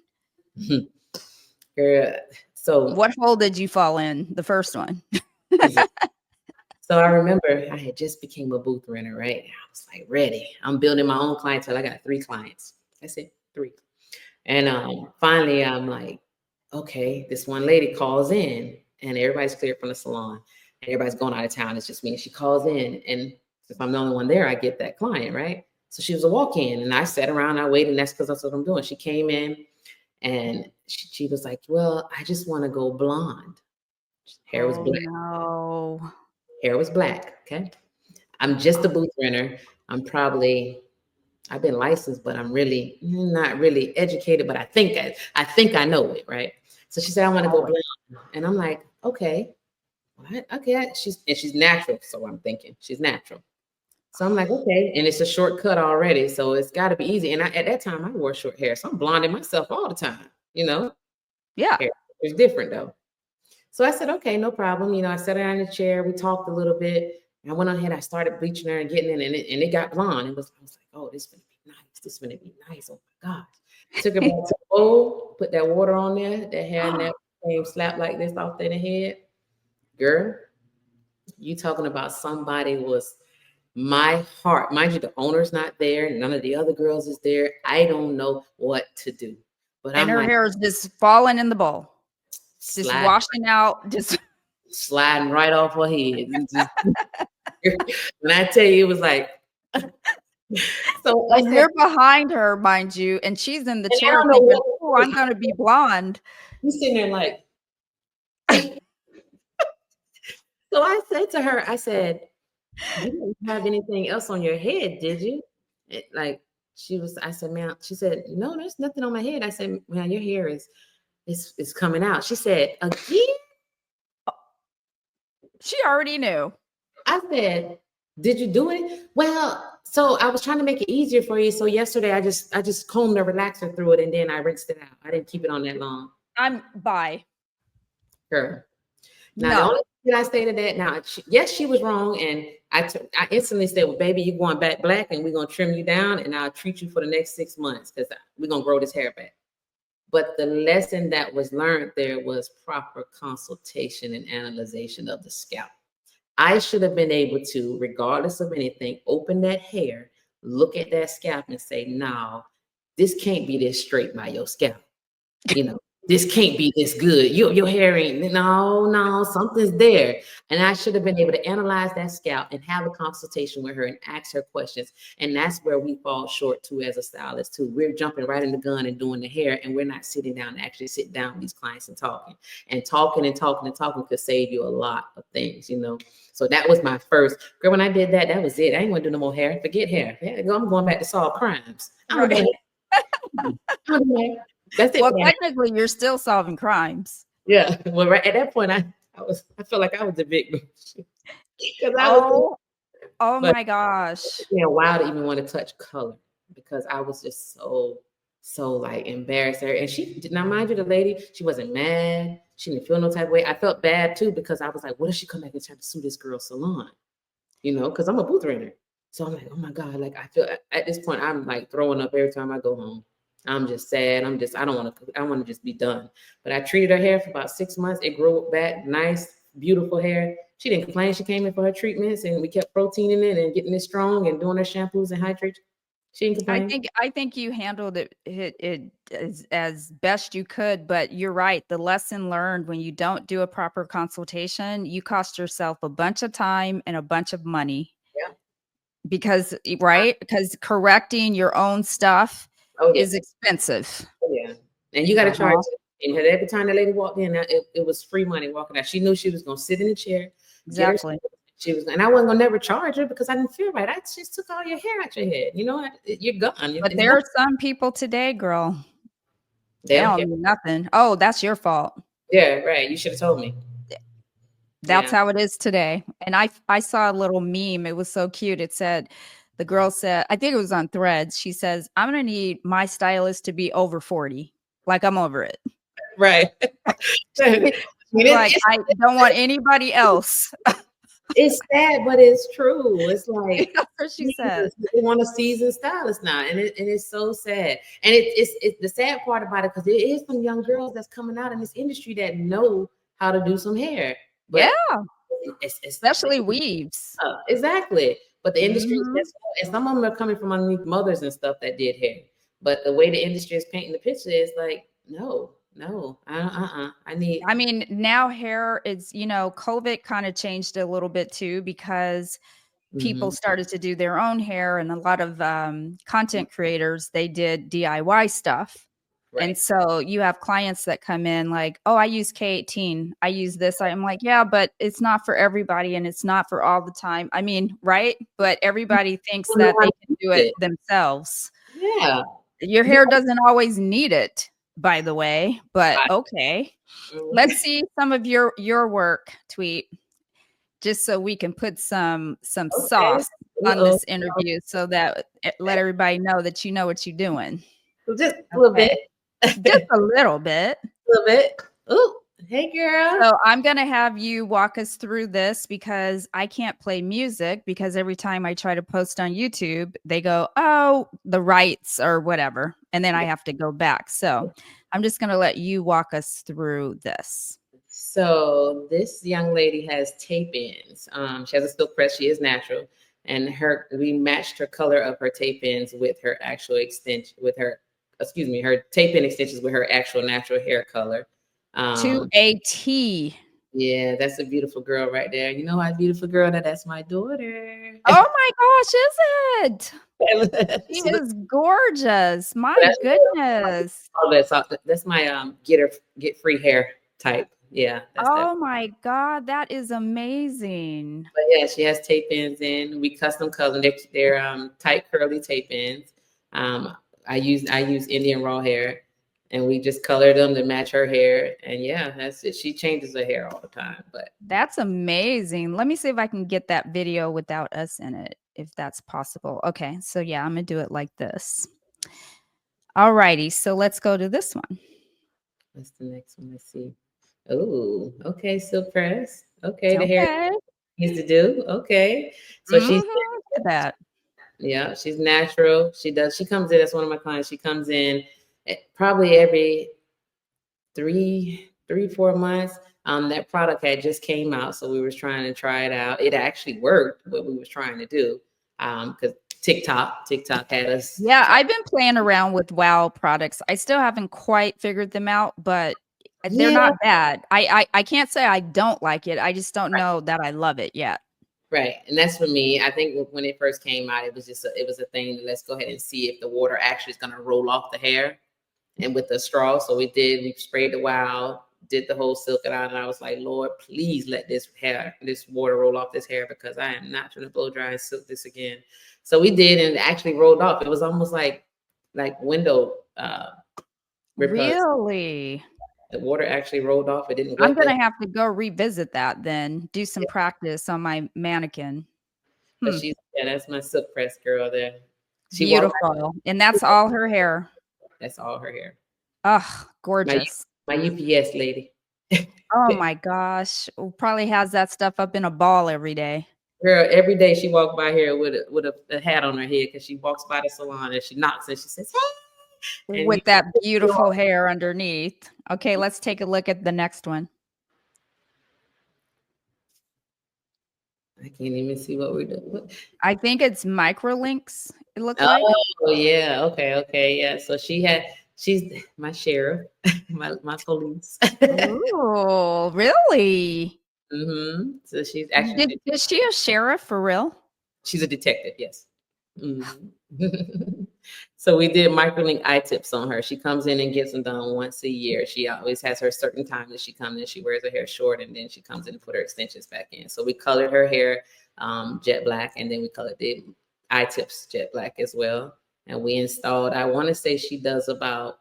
Girl. So what hole did you fall in? The first one. So I remember I had just became a booth renter, right? I was like, ready. I'm building my own clientele. I got 3 clients. That's it, 3. And finally, I'm like, okay, this one lady calls in and everybody's cleared from the salon and everybody's going out of town. It's just me. And she calls in. And if I'm the only one there, I get that client, right? So she was a walk-in and I sat around, I waited, and that's because that's what I'm doing. She came in and she was like, well, I just want to go blonde. Hair was black. No. Hair was black. Okay. I'm just a booth renter. I've been licensed, but I'm really not really educated, but I think I know it, right? So she said, I want to go blonde. And I'm like, okay, what? Okay. She's natural. So I'm thinking she's natural. So I'm like, okay. And it's a shortcut already. So it's gotta be easy. And at that time I wore short hair. So I'm blonding myself all the time, Yeah. Hair is different though. So I said, okay, no problem. I sat down in the chair. We talked a little bit. And I went ahead. I started bleaching her and getting in, and it got blonde. I was like, oh, this is gonna be nice. This is gonna be nice. Oh my gosh. Took her back to the bowl, put that water on there. That hair never came slap like this off in the head. Girl, you talking about somebody was my heart. Mind you, the owner's not there. None of the other girls is there. I don't know what to do. But And I'm her like, hair is just falling in the bowl. Just slide, washing out. Just sliding right off her head. When I tell you, it was like, so I and said, you're behind her, mind you, and she's in the and I chair don't know thinking, what oh, I'm going to be blonde. he's sitting there like. So I said to her, I said, you didn't have anything else on your head, did you? I said, man, she said, no, there's nothing on my head. I said, man, your hair is coming out. She said, again? She already knew. I said, did you do it? Well, so I was trying to make it easier for you. So yesterday I just combed the relaxer through it and then I rinsed it out. I didn't keep it on that long. I'm bye. Girl. Now, No. the only thing I say to that, now, yes, she was wrong. And I instantly said, well, baby, you're going back black and we're going to trim you down and I'll treat you for the next 6 months because we're going to grow this hair back. But the lesson that was learned there was proper consultation and analyzation of the scalp. I should have been able to, regardless of anything, open that hair, look at that scalp and say, no, this can't be this straight by your scalp. You know, this can't be this good. Your hair ain't, no, something's there. And I should have been able to analyze that scalp and have a consultation with her and ask her questions. And that's where we fall short too as a stylist too. We're jumping right in the gun and doing the hair, and we're not sitting down to actually sit down with these clients and talking. And talking and talking and talking could save you a lot of things, you know. So that was my first girl. When I did that, that was it. I ain't gonna do no more hair. Forget hair. I'm going back to solve crimes. I'm Right. That's it. Well, technically, you're still solving crimes. Yeah. Well, right at that point, I felt like I was a victim because I was. Oh But my gosh. yeah, wow to even want to touch color because I was just so like embarrassed her. And she did not, mind you, the lady, she wasn't mad. She didn't feel no type of way. I felt bad too because I was like, what if she come back and try to sue this girl's salon? You know, because I'm a booth renter. So I'm like, oh my God, like I feel at this point I'm like throwing up every time I go home. I'm just sad. I want to just be done. But I treated her hair for about 6 months. It grew back nice, beautiful hair. She didn't complain. She came in for her treatments and we kept proteining it and getting it strong and doing her shampoos and hydrates. She didn't complain. I think you handled it as best you could, but you're right. The lesson learned, when you don't do a proper consultation, you cost yourself a bunch of time and a bunch of money. Yeah. Because because correcting your own stuff is expensive. Oh, yeah. And you got to charge it. And every time the lady walked in, it was free money walking out. She knew she was going to sit in a chair. Exactly. She was, and I wasn't gonna never charge her because I didn't feel right. I just took all your hair out your head. You know, you're gone. But there are some people today, girl. They don't do nothing. Oh, that's your fault. Yeah, right. You should have told me. That's how it is today. And I saw a little meme. It was so cute. It said, the girl said, I think it was on Threads. She says, I'm gonna need my stylist to be over 40. Like, I'm over it. Right. Like, I don't want anybody else. It's sad, but it's true. It's like that's what she said. They want a seasoned stylist now, and it's so sad. And it's the sad part about it because there is some young girls that's coming out in this industry that know how to do some hair. But yeah, especially weaves. Exactly. But the industry is, and some of them are coming from underneath mothers and stuff that did hair. But the way the industry is painting the picture is like, no, I mean, now hair is, COVID kind of changed a little bit too, because people started to do their own hair, and a lot of content creators, they did DIY stuff. Right. And so you have clients that come in like, oh, I use K18. I use this. I'm like, yeah, but it's not for everybody and it's not for all the time. I mean, right? But everybody thinks that they can do it themselves. Yeah. Your hair doesn't always need it, by the way, but okay. Let's see some of your work, Tweet, just so we can put some sauce on this interview, so that let everybody know that you know what you're doing. Just a little bit. Just a little bit. A little bit. Ooh, hey girl. So I'm gonna have you walk us through this, because I can't play music, because every time I try to post on YouTube, they go, oh, the rights or whatever. And then I have to go back. So I'm just gonna let you walk us through this. So this young lady has tape-ins. She has a silk press. She is natural. And we matched her color of her tape-ins with her actual extension, her tape-in extensions with her actual natural hair color. To a T. Yeah, that's a beautiful girl right there. You know how beautiful girl that's my daughter. Oh my gosh, is it? She is gorgeous. My goodness. That's my get free hair type. Yeah. Oh my God, that is amazing. But yeah, she has tape-ins in. We custom color. They're tight curly tape-ins. I use Indian raw hair, and we just color them to match her hair. And yeah, that's it. She changes her hair all the time. But that's amazing. Let me see if I can get that video without us in it, if that's possible. Okay, so yeah, I'm gonna do it like this. All righty, so let's go to this one. What's the next one? Let's see. Oh, okay, silk press. Okay, the hair needs to do. Okay, so she's that. Yeah, she's natural. She comes in as one of my clients. She comes in probably every 4 months. That product had just came out, so we was trying to try it out. It actually worked, what we was trying to do. Because TikTok had us. Yeah, I've been playing around with Wow products. I still haven't quite figured them out, but they're Yeah, not bad. I can't say I don't like it. I just don't know that I love it yet. right. And that's for me. I think when it first came out, it was just it was a thing. Let's go ahead and see if the water actually is going to roll off the hair, and with the straw. So we did. We sprayed the Wow, did the whole silk it out, and I was like, Lord, please let this water roll off this hair, because I am not going to blow dry and silk this again. So we did, and it actually rolled off. It was almost like window repellent. Really? The water actually rolled off. It didn't I'm wet the. gonna have to go revisit that then, do some practice on my mannequin. But that's my silk press girl there. She walked. Beautiful. And that's all her hair. That's all her hair. Ugh, My gorgeous. my UPS lady. Oh my gosh. Probably has that stuff up in a ball every day. Girl, every day she walked by here with a hat on her head, because she walks by the salon and she knocks and she says, "Hey," and With that beautiful hair underneath. Okay, let's take a look at the next one. I can't even see what we're doing. I think it's micro links, it looks like. Oh yeah, okay, yeah. So she's my sheriff, my police. Ooh, really? So she's actually Is she a sheriff for real? she's a detective, yes. Mhm. So we did microlink eye tips on her. She comes in and gets them done once a year. She always has her certain time that she comes in. She wears her hair short, and then she comes in and put her extensions back in. So we colored her hair jet black, and then we colored the eye tips jet black as well. And we installed, I want to say she does about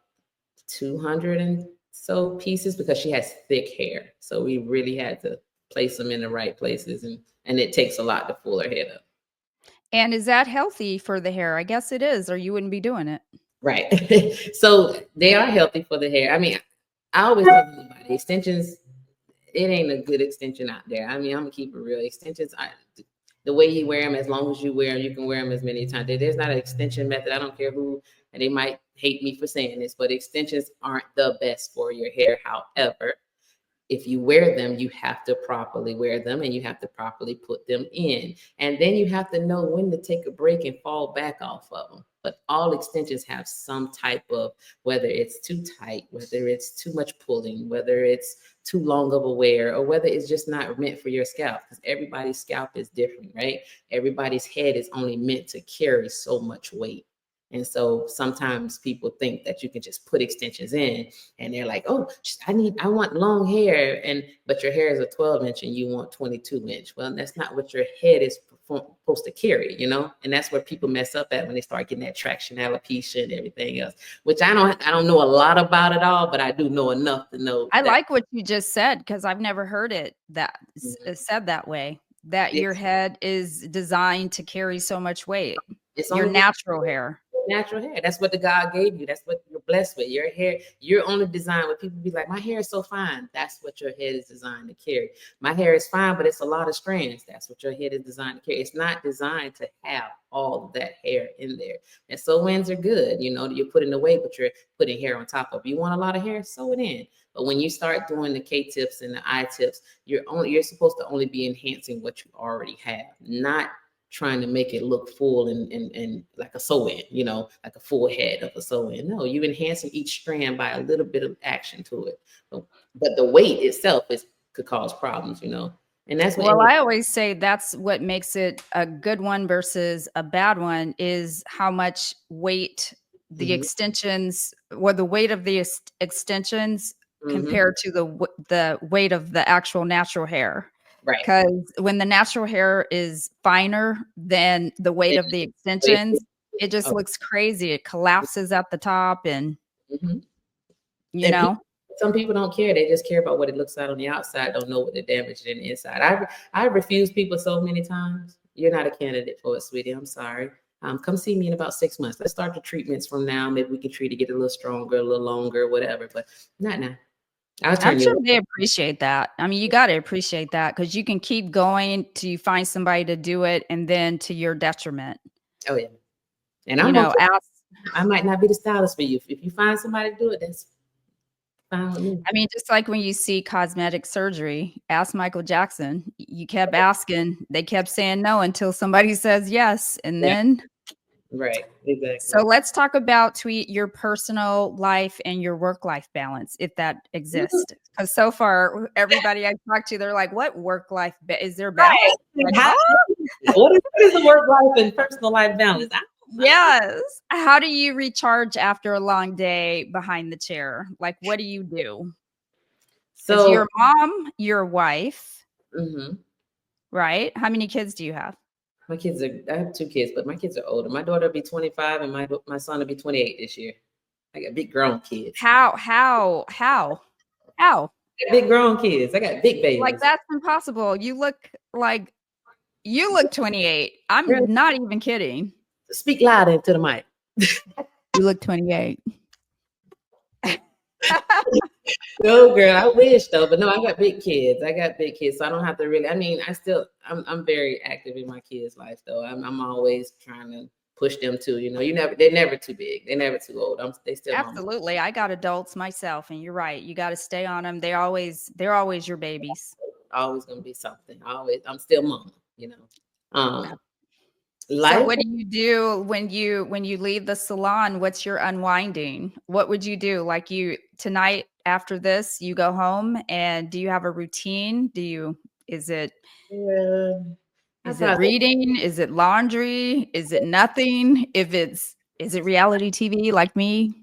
200 and so pieces, because she has thick hair. So we really had to place them in the right places, and it takes a lot to pull her head up. And is that healthy for the hair? I guess it is, or you wouldn't be doing it. Right. So they are healthy for the hair. I mean, I always tell everybody, extensions, it ain't a good extension out there. I mean, I'm gonna keep it real. Extensions, the way you wear them, as long as you wear them, you can wear them as many times. There's not an extension method. I don't care who, and they might hate me for saying this, but extensions aren't the best for your hair. However, if you wear them, you have to properly wear them, and you have to properly put them in. And then you have to know when to take a break and fall back off of them. But all extensions have some type of, whether it's too tight, whether it's too much pulling, whether it's too long of a wear, or whether it's just not meant for your scalp, because everybody's scalp is different, right? Everybody's head is only meant to carry so much weight. And so sometimes people think that you can just put extensions in, and they're like, oh, I want long hair. But your hair is a 12-inch and you want 22-inch. Well, that's not what your head is supposed to carry, and that's where people mess up at when they start getting that traction, alopecia, and everything else, which I don't know a lot about it all, but I do know enough to know. I like what you just said, because I've never heard it said that way, that your head is designed to carry so much weight. It's your natural hair. Natural hair. That's what the God gave you. That's what you're blessed with. Your hair, you're only designed with, people be like, my hair is so fine. That's what your head is designed to carry. My hair is fine, but it's a lot of strands. That's what your head is designed to carry. It's not designed to have all of that hair in there. And sew-ins are good. You're putting away, but you're putting hair on top of it. You want a lot of hair, sew it in. But when you start doing the K-tips and the eye tips, you're supposed to only be enhancing what you already have, not trying to make it look full and like a sew-in, like a full head of a sew-in. No, you enhancing each strand by a little bit of action to it. But the weight itself could cause problems, And that's what I always say that's what makes it a good one versus a bad one, is how much weight the extensions, or the weight of the extensions compared to the weight of the actual natural hair. Right. Because when the natural hair is finer than the weight of the extensions, it just looks crazy. It collapses at the top, and some people don't care. They just care about what it looks like on the outside, don't know what the damage in the inside. I refuse people so many times. You're not a candidate for it, sweetie. I'm sorry. Come see me in about 6 months. Let's start the treatments from now. Maybe we can treat to get a little stronger, a little longer, whatever. But not now. I'm sure they appreciate that. I mean, you got to appreciate that, because you can keep going till you find somebody to do it, and then to your detriment. Oh yeah, and I might not be the stylist for you. If you find somebody to do it, Fine with me. I mean, just like when you see cosmetic surgery, ask Michael Jackson. You kept asking, they kept saying no until somebody says yes. And Yeah, then, right. so Exactly. let's talk about Tweet your personal life and your work life balance, if that Mhm. exists. Because so far, everybody I talk to, they're like, what work life is there balance? Right. Like, How, huh? what is the work life and personal life balance? I don't Yes. How do you recharge after a long day behind the chair? Like, what do you do? Because you're So, a mom, you're a wife, mhm. right? How many kids do you have? My kids are, I have two kids, but my kids are older. My daughter will be 25 and my son will be 28 this year. I got big grown kids. How? I got big grown kids. I got big Like, babies. that's impossible. You look 28. Really? I'm not even kidding. Speak loud into the mic. You look 28. No, girl, I wish though, but no, I got big kids. I got big kids, so I don't have to really. I mean, I'm very active in my kids' life though. I'm always trying to push them too. You know, they're never too big. They're never too old. They still my mom. Absolutely. I got adults myself, and you're right. You got to stay on them. They're always your babies. Always gonna be something. I'm still mama. You know, um, So life. what do you do when you leave the salon? What's your unwinding? What would you do? Like, you tonight after this, you go home, and do you have a routine? Is it Yeah, I is it probably. reading? Is it laundry? Is it nothing? Is it reality TV like me?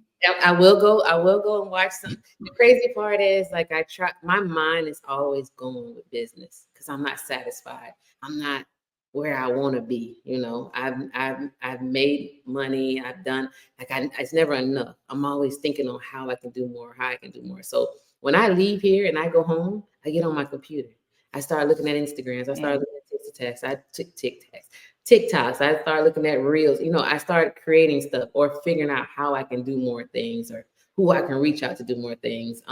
I will go. I will go and watch some. The crazy part is, like, I try. My mind is always going with business because I'm not satisfied. I'm not where I want to be. You know, I've made money. I've done like it's never enough. I'm always thinking on how I can do more, how I can do more. So when I leave here and I go home, I get on my computer. I start looking at Instagrams. I start Man, looking at TikToks. I took TikToks. TikToks. I started looking at reels. You know, I started creating stuff or figuring out how I can do more things or who I can reach out to do more things.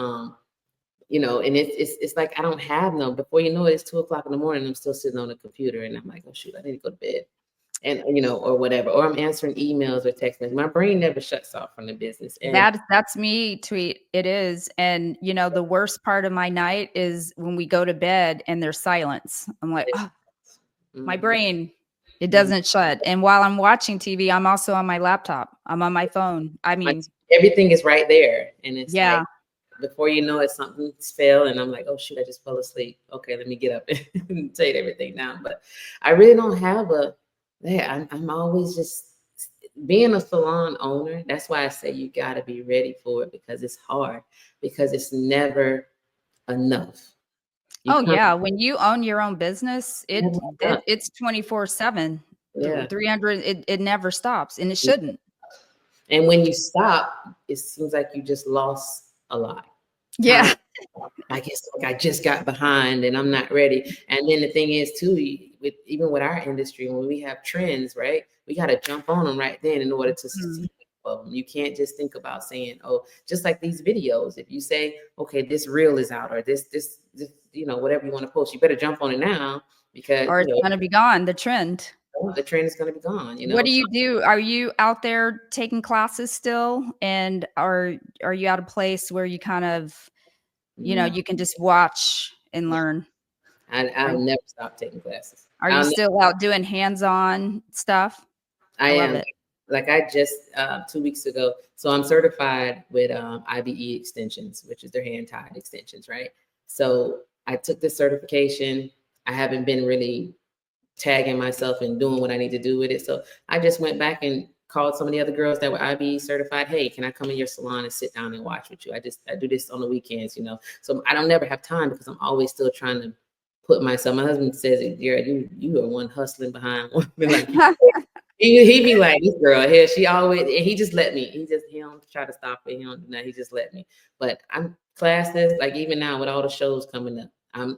You know, and it's like I don't have no. Before you know it, it's 2 o'clock in the morning. I'm still sitting on the computer, and I'm like, oh shoot, I need to go to bed, and you know, or whatever. Or I'm answering emails or text messages. My brain never shuts off from the business, and that's me, Tweet. It is. And the worst part of my night is when we go to bed and there's silence. I'm like, oh, my mhm, brain, it mhm. doesn't shut. And while I'm watching TV, I'm also on my laptop. I'm on my phone. I My, mean, everything is right there, and it's like yeah. before you know it, something's fell, and I'm like, oh shoot, I just fell asleep. Okay, let me get up and take everything down. But I really don't have a. Yeah, I'm always just being a salon owner. That's why I say you got to be ready for it because it's hard because it's never enough. You Oh come yeah, when you own your own business, never it's 24/7, yeah. 300, it never stops, and it shouldn't. And when you stop, it seems like you just lost a lot. Time. Yeah. I guess like I just got behind and I'm not ready. And then the thing is too, with even with our industry, when we have trends, right, we got to jump on them right then in order to Mhm. see them. You can't just think about saying, oh, just like these videos. If you say, okay, this reel is out or this you know, whatever you want to post, you better jump on it now because Or you it's know gonna be gone, the trend. the trend is going to be gone. You What know, do so, you do? Are you out there taking classes still? And are you at a place where you kind of, no, you can just watch and no, learn? Are I'll never stop taking classes. are you I'll still out doing hands-on stuff? I I love am. it. Like I just 2 weeks ago. So I'm certified with IBE extensions, which is their hand tied extensions, right? So I took this certification. I haven't been really tagging myself and doing what I need to do with it. So I just went back and called some of the other girls that were IBE certified. Hey, can I come in your salon and sit down and watch with you? I do this on the weekends, you know. So I don't never have time because I'm always still trying to put myself. My husband says, "Yeah, you are one hustling behind one." Like he be like, this girl here, she always, and he just let me. He don't try to stop it. He don't do that. He just let me. But I'm classes, like even now with all the shows coming up,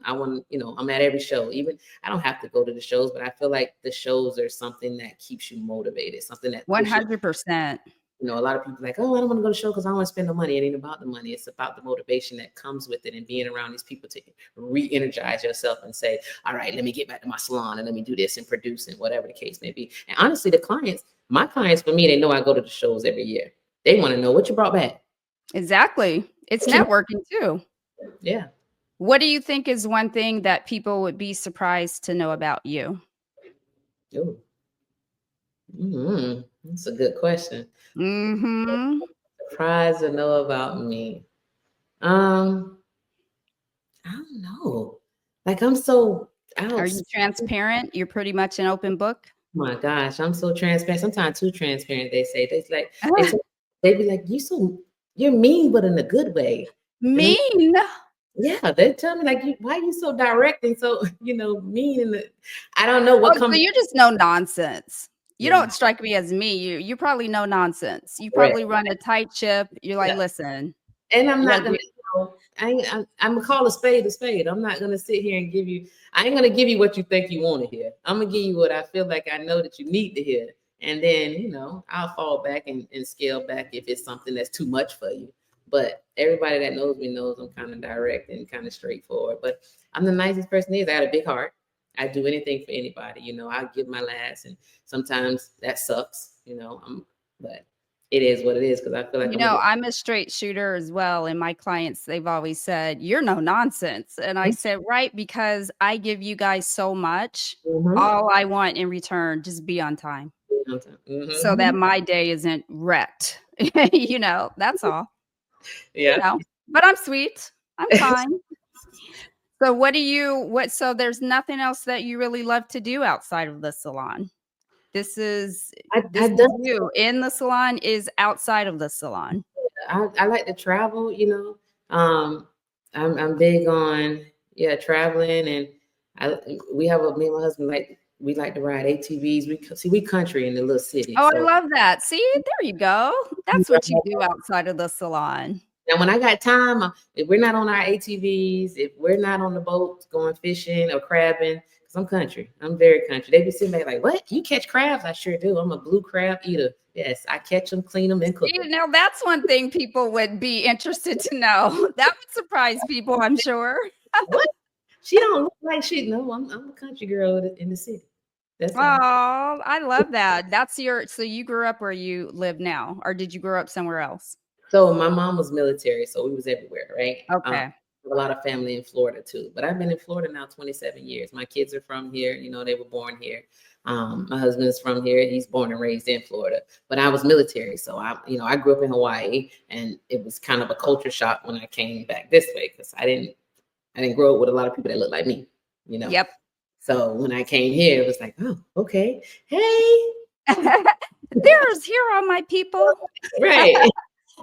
I want, you know, I'm at every show. Even I don't have to go to the shows, but I feel like the shows are something that keeps you motivated, something that pushes. 100%. You know, a lot of people are like, oh, I don't want to go to the show because I don't want to spend the money. It ain't about the money. It's about the motivation that comes with it and being around these people to re-energize yourself and say, all right, let me get back to my salon and let me do this and produce and whatever the case may be. And honestly, my clients for me, they know I go to the shows every year. They want to know what you brought back. Exactly. It's networking too. Yeah. What do you think is one thing that people would be surprised to know about you? Ooh. That's a good question. Mhm. Surprised to know about me. Um, I don't know. Like I'm so Are out. you transparent? You're pretty much an open book? My gosh, I'm so transparent. Sometimes too transparent. They say they tell- they be like, you're mean, but in a good way. And I'm Mean? yeah, they tell me like, why are you so direct and so mean? I don't know Oh, what so comes. you're just no nonsense. You Yeah, don't strike me as me. You probably no nonsense. You right. probably run a tight ship. You're like, Yeah. listen, And I'm you not gotta gonna, do I'm gonna call a spade a spade. I'm not gonna sit here and I ain't gonna give you what you think you want to hear. I'm gonna give you what I feel like I know that you need to hear. And then, I'll fall back and scale back if it's something that's too much for you. But everybody that knows me knows I'm kind of direct and kind of straightforward. But I'm the nicest person there is. I got a big heart. I do anything for anybody. I give my last, and sometimes that sucks. But it is what it is because I feel like You I'm a know, good. I'm a straight shooter as well, and my clients, they've always said, "You're no nonsense." And I said, "Right, because I give you guys so much. Mhm. All I want in return, just be on time so that Mhm. my day isn't wrecked." That's all. You Yeah. know, but I'm sweet. I'm kind. So so there's nothing else that you really love to do outside of the salon? This is I this is done you. In the salon is outside of the salon. I like to travel. I'm big on traveling and me and my husband we like to ride ATVs. We country in the little city. Oh, I So love that. See, there you go. That's what you do outside of the salon. now when I got time, if we're not on our ATVs, if we're not on the boats going fishing or crabbing, because I'm country. I'm very country. They be sitting there like, what? You catch crabs? I sure do. I'm a blue crab eater. Yes, I catch them, clean them, and cook See, them. now that's one thing people would be interested to know. That would surprise people, I'm sure. What? She don't look like she. No, I'm a country girl in the city. That's all. Oh, I love that. So you grew up where you live now, or did you grow up somewhere else? So my mom was military, so we was everywhere, right? Okay. A lot of family in Florida too. But I've been in Florida now 27 years. My kids are from here. They were born here. My husband's from here. He's born and raised in Florida. But I was military, so I grew up in Hawaii, and it was kind of a culture shock when I came back this way because I didn't grow up with a lot of people that look like me. You know. Yep. So when I came here, it was like, oh, okay, hey, Here are my people. right.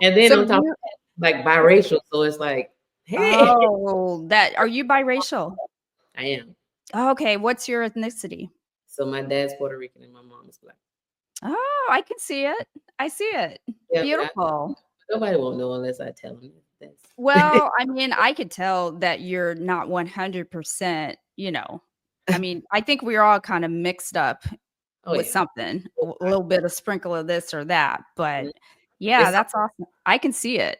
And then So on top of you that, like biracial, so it's like, hey, Oh, that are you biracial? I am. Okay, what's your ethnicity? So my dad's Puerto Rican and my mom is black. Oh, I can see it. I see it. Yeah, but Beautiful. nobody won't know unless I tell them. That's Well, I mean, I could tell that you're not 100%, I mean, I think we're all kind of mixed up oh with yeah. something, a little bit of sprinkle of this or that, but Mhm. yeah, It's that's awesome. I can see it.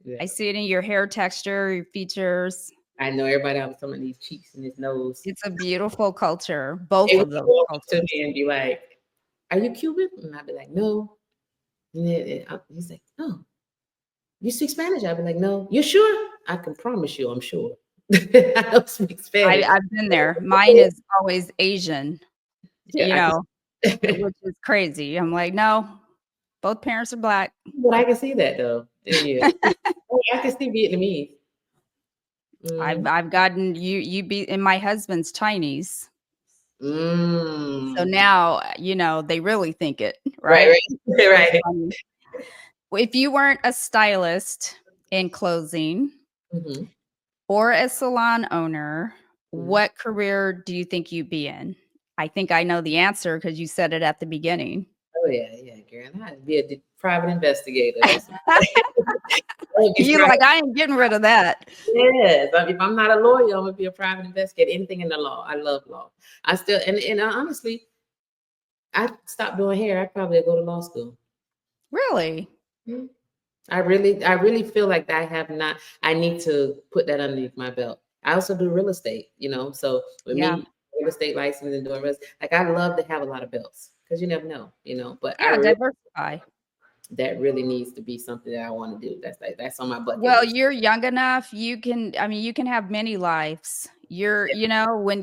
yeah. I see it in your hair texture, your features. I know everybody else some of these cheeks and his nose. It's a beautiful culture, both They would of those walk up to cultures. me and be like, "Are you Cuban?" And I'd be like, "No." And he's like, "No, you speak Spanish?" I'd be like, "No." You sure? I can promise you, I'm sure. I don't speak Spanish. I've been there. Mine is always Asian, Yeah, I can. which is crazy. I'm like, "No, both parents are black." But I can see that though. Yeah. Oh, I can see Vietnamese. Mm. I've gotten you be and my husband's Chinese. So Mm. now, they really think it, Right, right? right, So right. funny. If you weren't a stylist in closing Mhm, or a salon owner, mhm. what career do you think you'd be in? I think I know the answer because you said it at the beginning. Oh, yeah, yeah, girl. I'd be a private investigator. That's I'd be You private. like, I ain't getting rid of that. Yes. If I'm not a lawyer, I'm gonna be a private investigator. Anything in the law. I love law. I still and honestly, I stopped doing hair. I probably go to law school. Really? Mhm. I really feel like I have not. I need to put that underneath my belt. I also do real estate. So with Yeah. me, real estate license and doing like I love to have a lot of belts because you never know. But I Yeah, really diversify. that really needs to be something that I want to do. That's on my bucket Well, list. you're young enough. You can, I mean, you can have many lives. You're, Yeah. when,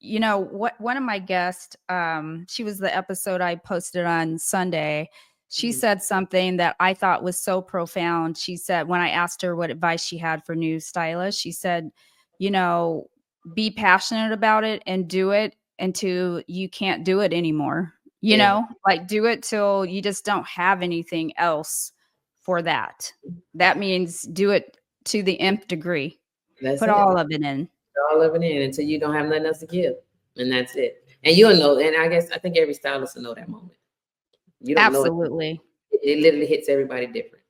what one of my guests, she was the episode I posted on Sunday. She Mhm. said something that I thought was so profound. She said, when I asked her what advice she had for new stylists, she said, you know, be passionate about it and do it until you can't do it anymore. Yeah, Like do it till you just don't have anything else for that. That means do it to the nth degree. that's Put it. all of it in. All of it in until you don't have nothing else to give, and that's it. And you'll know. And I think every stylist will know that moment. You don't know it. Absolutely. It literally hits everybody different.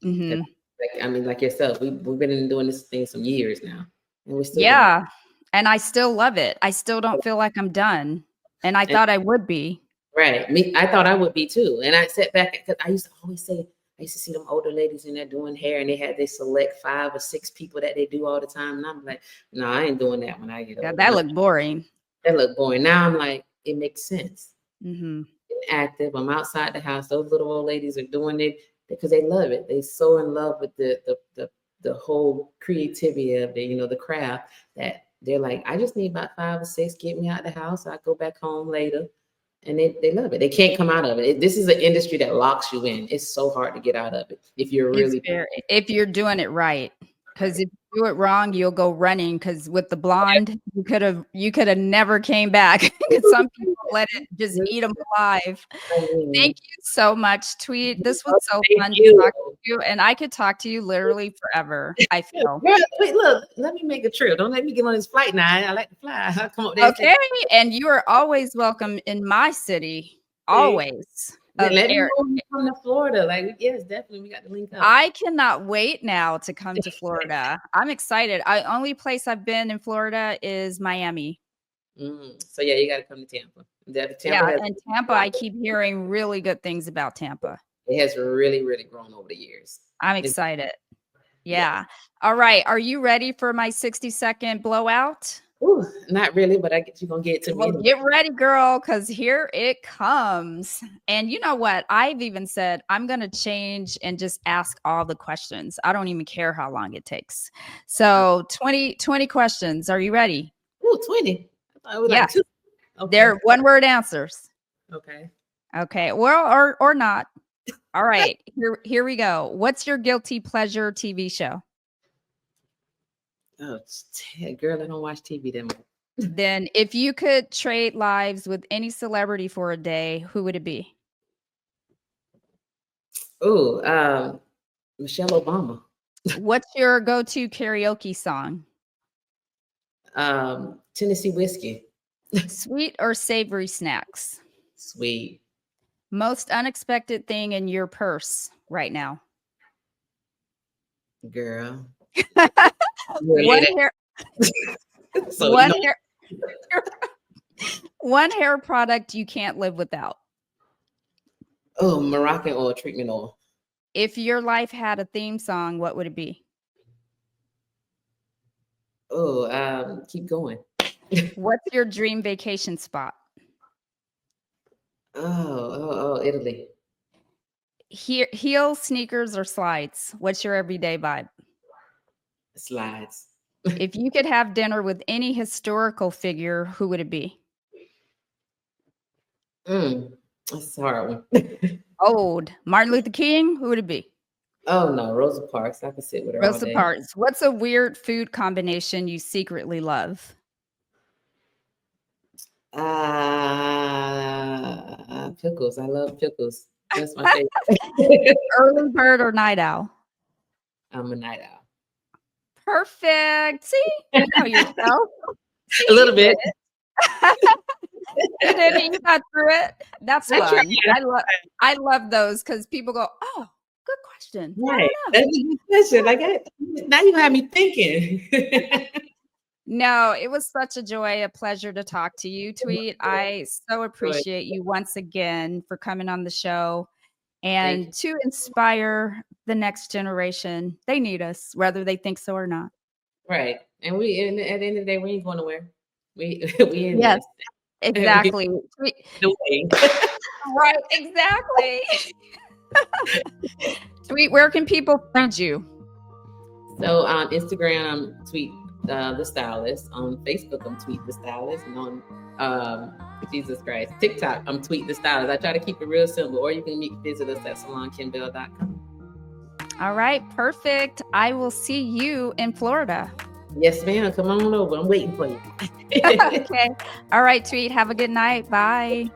'Cause, Hmm. like, I mean, like yourself, we've been doing this thing some years now, and we're still going. Yeah. And I still love it. I still don't feel like I'm done. And I And thought I would be. right, me, I thought I would be too. And I sat back because I used to always say, I used to see them older ladies in there doing hair, and they had they select 5 or 6 people that they do all the time, and I'm like, no, I ain't doing that when I get Yeah, older. that No, looked boring. that look boring. Now I'm like, it makes sense. Hmm. Active. I'm outside the house. Those little old ladies are doing it because they love it. They so in love with the whole creativity of the craft that they're like, I just need about 5 or 6. Get me out the house. I go back home later. And they love it. They can't come out of it. This is an industry that locks you in. It's so hard to get out of it if you're It's really fair if you're doing it right. Because if you do it wrong, you'll go running. Because with the blonde, you could have never came back. 'Cause some people let it just eat them alive. I mean, Thank you so much, Tweet. This was oh, so thank fun to you. talk to you, and I could talk to you literally forever, I feel. Girl, wait, look, let me make a trip. Don't let me get on this flight now. I like to fly. I'll come up there and say, Okay, and you are always welcome in my city, "Hey, always, let of me know air. when you come to Florida." Like, yes, definitely, we got to link up. I cannot wait now to come to Florida. I'm excited. Only place I've been in Florida is Miami. So yeah, you got to come to Tampa. Tampa Yeah, has and Tampa, I keep hearing really good things about Tampa. it has really really grown over the years. I'm It's, excited. yeah. Yeah. All right. Are you ready for my 60-second blowout? Ooh, not really, but I get you gonna get it to me Well, anyway. get ready, girl, because here it comes. And you know what? I've even said I'm going to change and just ask all the questions. I don't even care how long it takes. So 20 questions. Are you ready? Ooh, 20. I thought it was Yeah. like 2. Okay. They're one-word answers. Okay. Okay. Well, or not. All right. Here we go. What's your guilty pleasure TV show? Oh, girl, I don't watch TV that much. Then if you could trade lives with any celebrity for a day, who would it be? Ooh, Michelle Obama. What's your go-to karaoke song? Tennessee whiskey. Sweet or savory snacks? Sweet. Most unexpected thing in your purse right now? Girl. One Really, hair so one hair one hair product you can't live without. oh, Moroccan oil, treatment oil. If your life had a theme song, what would it be? Oh, keep going. What's your dream vacation spot? Italy. Heels, sneakers, or slides? What's your everyday vibe? Slides. If you could have dinner with any historical figure, who would it be? That's a hard one. Old. Martin Luther King, who would it be? Oh no, Rosa Parks. I could sit with her all Rosa day. Parks. What's a weird food combination you secretly love? Pickles. I love pickles. That's my favorite. Early bird or night owl? I'm a night owl. Perfect. See, you know yourself. See, A little bit. You did it. You got through it. That's I tried. fun. I love those because people go, "Oh, good question." I Right. don't know. That's a good question. Now you have me thinking. No, it was such a joy, a pleasure to talk to you, Tweet. I so appreciate you once again for coming on the show Thank you. and to inspire the next generation. They need us, whether they think so or not. Right. And at the end of the day, we ain't going nowhere. We in Yes, this. We exactly. the way. Right, exactly. Tweet, where can people find you? So on Instagram, I'm Tweet the Stylist. On Facebook, I'm Tweet the Stylist. And on Jesus Christ, TikTok, I'm Tweet the Stylist. I try to keep it real simple. Or you can visit us at salonkinbell.com. All right, perfect. I will see you in Florida. Yes, ma'am. Come on over. I'm waiting for you. Okay. All right, Tweet. Have a good night. Bye.